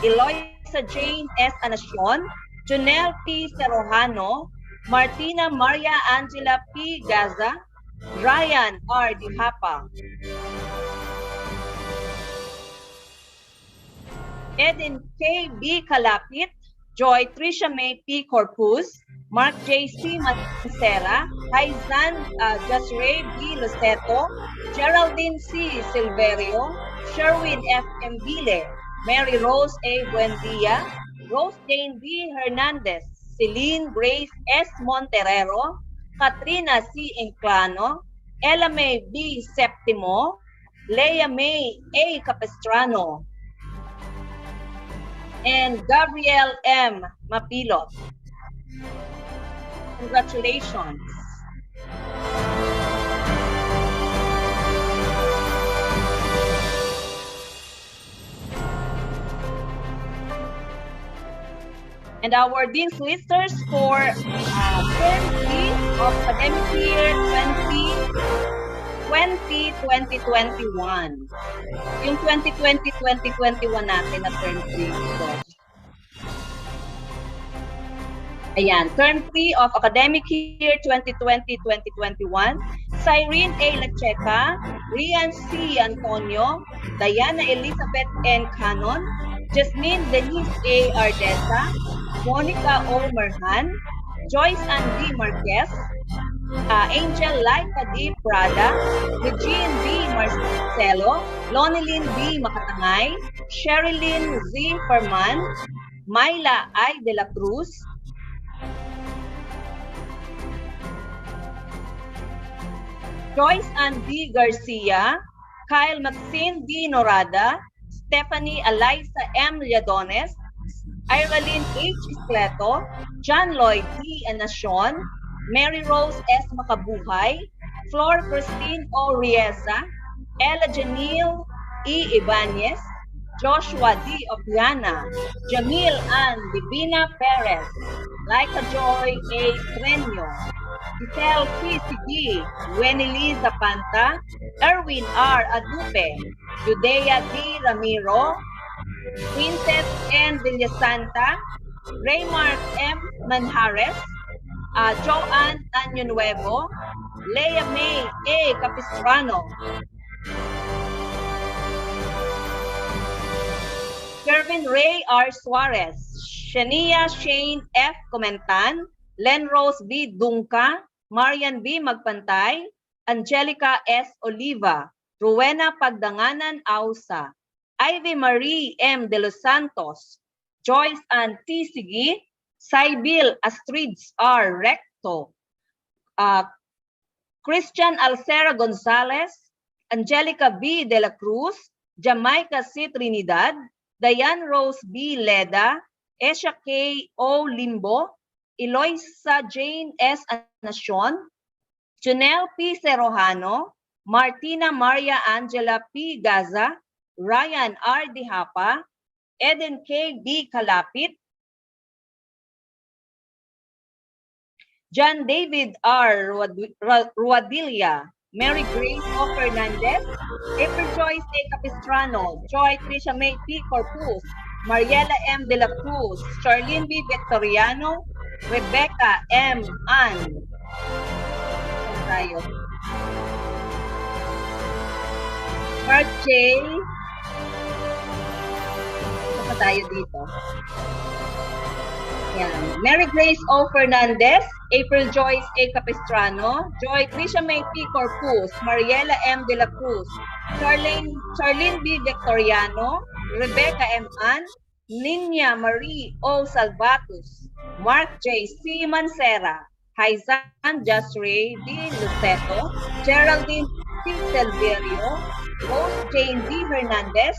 Speaker 11: Eloisa Jane S. Anacion, Junel P. Serojano, Martina Maria Angela P. Gaza, Ryan R. Dihapa, Eden K. B. Kalapit, Joy Tricia May P. Corpus, Mark J. C. Mancera, Haizan Jasray B. Luceto, Geraldine C. Silverio, Sherwin F. Mbile, Mary Rose A. Buendia, Rose Jane B. Hernandez, Celine Grace S. Monterero, Katrina C. Inclano, Ella May B. Septimo, Leia May A. Capistrano, and Gabriel M. Mapilot. Congratulations. And our Dean's Listers for term 3 of academic year 2020-2021. Yung 2020-2021 natin na term 3 ito. Ayan, term 3 of academic year 2020-2021, Cyrene A. Lacheca, Rian C. Antonio, Diana Elizabeth N. Canon, Jasmine Denise A. Ardesa, Monica O. Merhan, Joyce Ann D. Marquez, Angel Laika D. Prada, Eugene B. Marcelo, Lonilyn B. Makatangay, Sherilyn Z. Ferman, Myla I. De la Cruz, Joyce Ann D. Garcia, Kyle Maxine D. Norada, Stephanie Eliza M. Lladones, Iralyn H. Iscleto, John Lloyd D. Anacion, Mary Rose S. Makabuhay, Flor Christine O. Rieza, Ella Janille E. Ibanez, Joshua D. Opiana, Jamil Ann Divina Perez, Laika Joy A. Trenyo, Giselle P. Sigi, Wenily Zapanta, Erwin R. Adupe, Judea D. Ramiro, Princess N. Villasanta, Raymark M. Manjares, Joanne Año Nuevo, Leia May A. Capistrano, Kervin Ray R. Suarez, Shania Shane F. Comentan, Len Rose B. Dunca, Marian B. Magpantay, Angelica S. Oliva, Rowena Pagdanganan Ausa, Ivy Marie M. De Los Santos, Joyce Ann T. Sigi, Sybil Astrids R. Recto, Christian Alcera Gonzalez, Angelica B. De la Cruz, Jamaica C. Trinidad, Diane Rose B. Leda, Esha K. O. Limbo, Eloisa Jane S. Anacion, Junel P. Serojano, Martina Maria Angela P. Gaza, Ryan R. Dihapa, Eden K. B. Kalapit, John David R. Ruadilla, Mary Grace O. Fernandez, April Joyce A. Capistrano, Joy Tricia May P. Corpus, Mariela M. De la Cruz, Charlene B. Victoriano, Rebecca M. Ann. Tayo. Mark J. Saka tayo dito. Yan. Mary Grace O. Fernandez, April Joyce A. Capistrano, Joy Tricia May P. Corpus, Mariela M. De la Cruz, Charlene B. Victoriano, Rebecca M. Ann, Ninya Marie O. Salvatus, Mark J. C. Mancera, Haizan Jasray D. Luceto, Geraldine C. Silverio, Rose Jane D. Hernandez,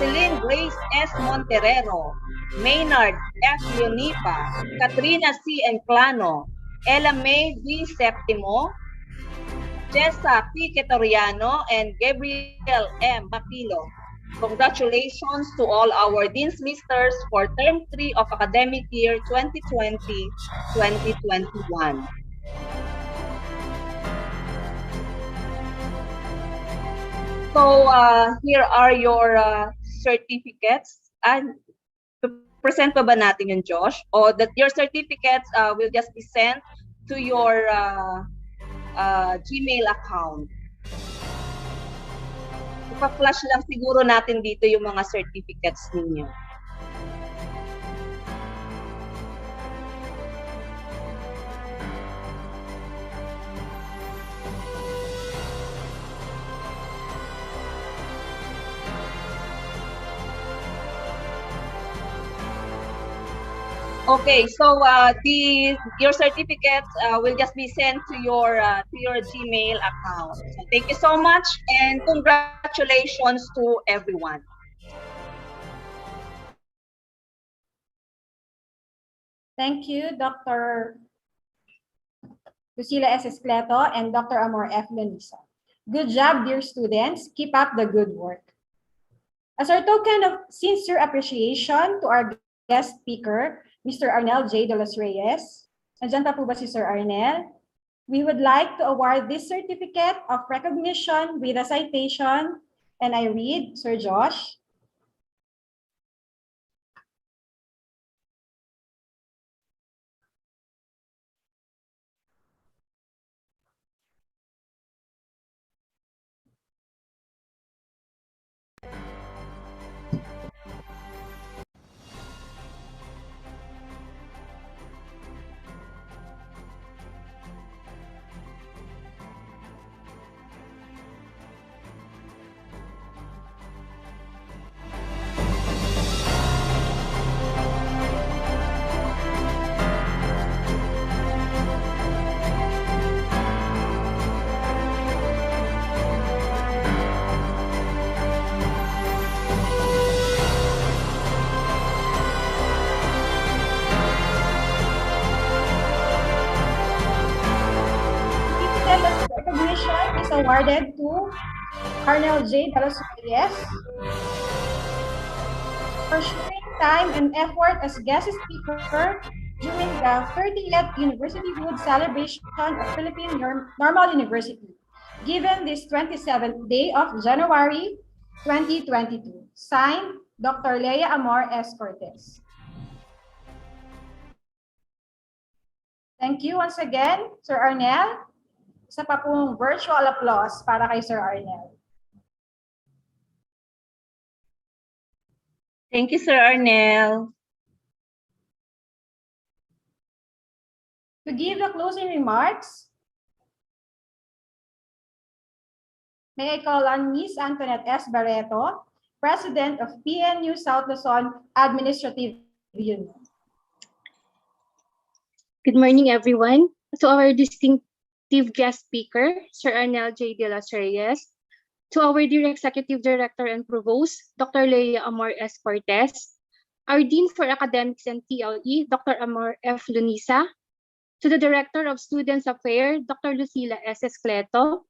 Speaker 11: Celine Grace S. Monterero, Maynard F. Leonipa, Katrina C. Enclano, Ella May B. Septimo, Jessa P. Ketoriano, and Gabriel M. Mapilo. Congratulations to all our Dean's Listers for Term 3 of academic year 2020-2021. So here are your certificates. And present pa ba natin yung Josh? O that your certificates will just be sent to your Gmail account. Ipa-flash lang siguro natin dito yung mga certificates ninyo. Okay, so your certificates will just be sent to your Gmail account. So thank you so much and congratulations to everyone.
Speaker 1: Thank you, Dr. Lucila S. Escleto and Dr. Amor F. Lanisa. Good job, dear students. Keep up the good work. As our token of sincere appreciation to our guest speaker, Mr. Arnel J. De Los Reyes. Nandiyan pa po ba si Sir Arnel? We would like to award this certificate of recognition with a citation, and I read, Sir Josh. Recognition is awarded to Arnel J. De Los Reyes for sharing time and effort as guest speaker during the 30th University Hood celebration of Philippine Normal University, given this 27th day of January 2022. Signed, Dr. Leia Amor S. Cortez. Thank you once again, Sir Arnel. Isa pa pong virtual applause para kay Sir Arnel.
Speaker 11: Thank you, Sir Arnel.
Speaker 1: To give the closing remarks, may I call on Ms. Antoinette S. Barreto, President of PNU South Luzon Administrative Union.
Speaker 12: Good morning, everyone. To our distinctive guest speaker, Sir Arnel J. De Los Reyes, to our dear Executive Director and Provost, Dr. Leia Amor S. Cortez, our Dean for Academics and TLE, Dr. Amor F. Lunisa, to the Director of Students Affairs, Dr. Lucila S. Escleto,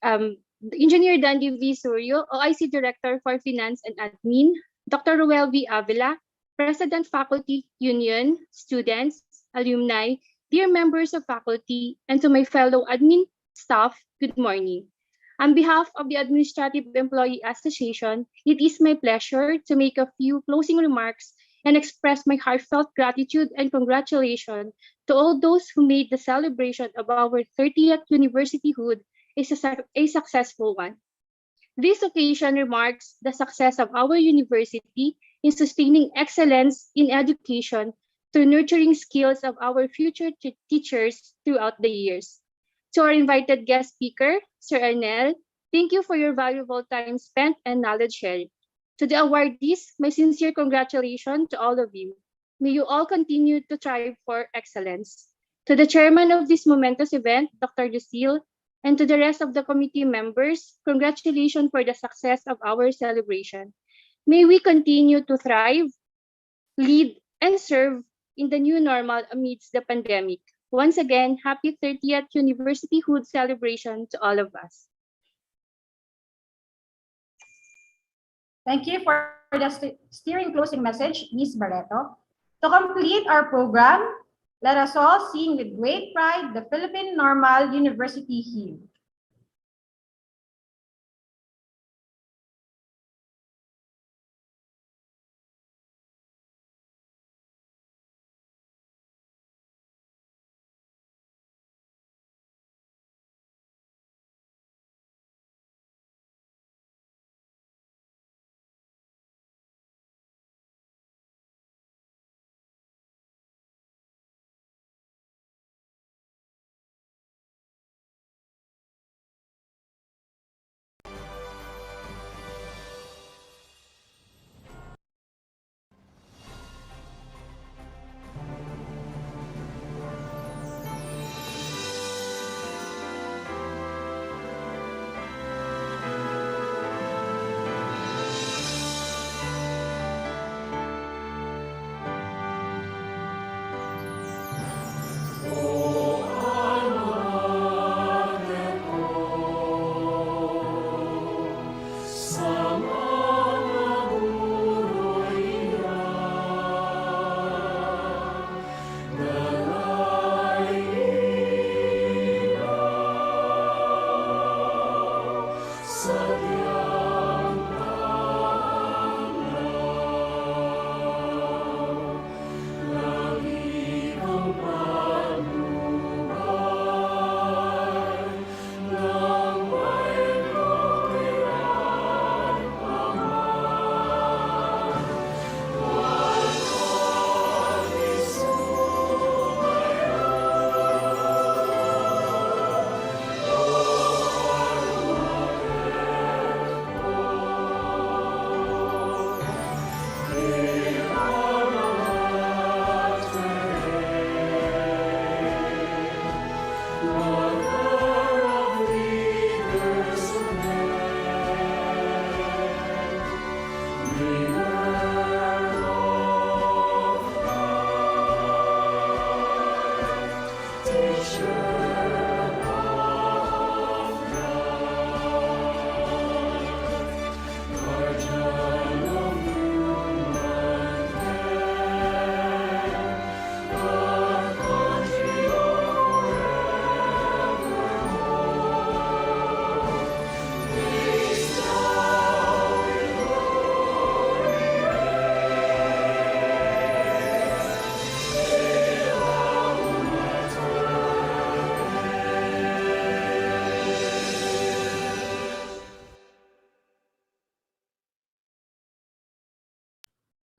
Speaker 12: Engineer Dandy V. Suryo, OIC Director for Finance and Admin, Dr. Ruel V. Avila, President Faculty Union, students, alumni, dear members of faculty, and to my fellow admin staff, good morning. On behalf of the Administrative Employee Association, it is my pleasure to make a few closing remarks and express my heartfelt gratitude and congratulations to all those who made the celebration of our 30th universityhood a successful one. This occasion remarks the success of our university in sustaining excellence in education through nurturing skills of our future teachers throughout the years. To our invited guest speaker, Sir Arnel, thank you for your valuable time spent and knowledge shared. To the awardees, my sincere congratulations to all of you. May you all continue to strive for excellence. To the chairman of this momentous event, Dr. Lucille, and to the rest of the committee members, congratulations for the success of our celebration. May we continue to thrive, lead, and serve in the new normal amidst the pandemic. Once again, happy 30th universityhood celebration to all of us.
Speaker 1: Thank you for the steering closing message, Ms. Barreto. To complete our program, let us all sing with great pride the Philippine Normal University hymn.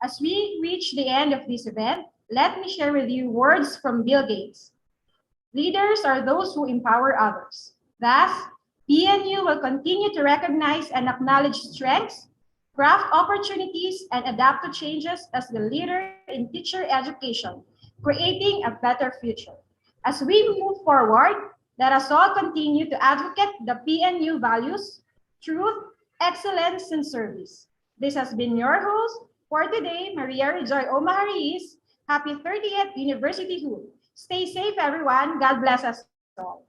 Speaker 1: As we reach the end of this event, let me share with you words from Bill Gates. Leaders are those who empower others. Thus, PNU will continue to recognize and acknowledge strengths, craft opportunities, and adapt to changes as the leader in teacher education, creating a better future. As we move forward, let us all continue to advocate the PNU values, truth, excellence, and service. This has been your host for today, Maria Rejoy Omahariz. Happy 30th Universityhood. Stay safe, everyone. God bless us all.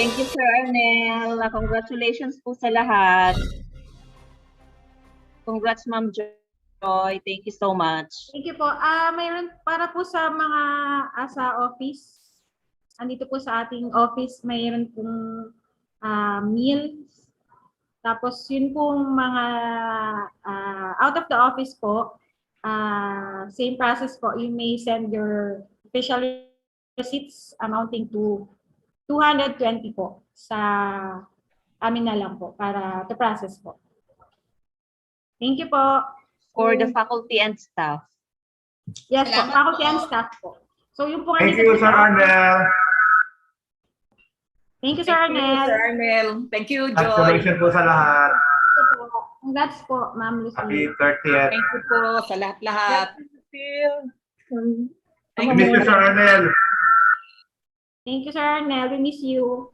Speaker 11: Thank you, Sir Arnel. Congratulations po sa lahat. Congrats, Ma'am Joy. Thank you so much.
Speaker 1: Thank you po. Mayroon para po sa mga sa office. Andito po sa ating office, mayroon pong meals. Tapos yun pong mga out of the office po, same process po. You may send your official receipts amounting to 220 po sa amin na lang po para to process po. Thank you po.
Speaker 11: For the faculty and staff.
Speaker 1: Yes po, faculty and staff po. So yung po
Speaker 7: Thank you, Sir Arnel.
Speaker 1: Thank you, Sir Arnel.
Speaker 10: Sir Arnel. Thank you, Joy.
Speaker 7: Congratulations po sa lahat.
Speaker 1: Congrats po, Ma'am Lucy.
Speaker 7: Happy 30th.
Speaker 10: Thank you po sa lahat-lahat.
Speaker 7: Miss you, Sir Arnel.
Speaker 1: Thank you, Sir Arnel. We miss you.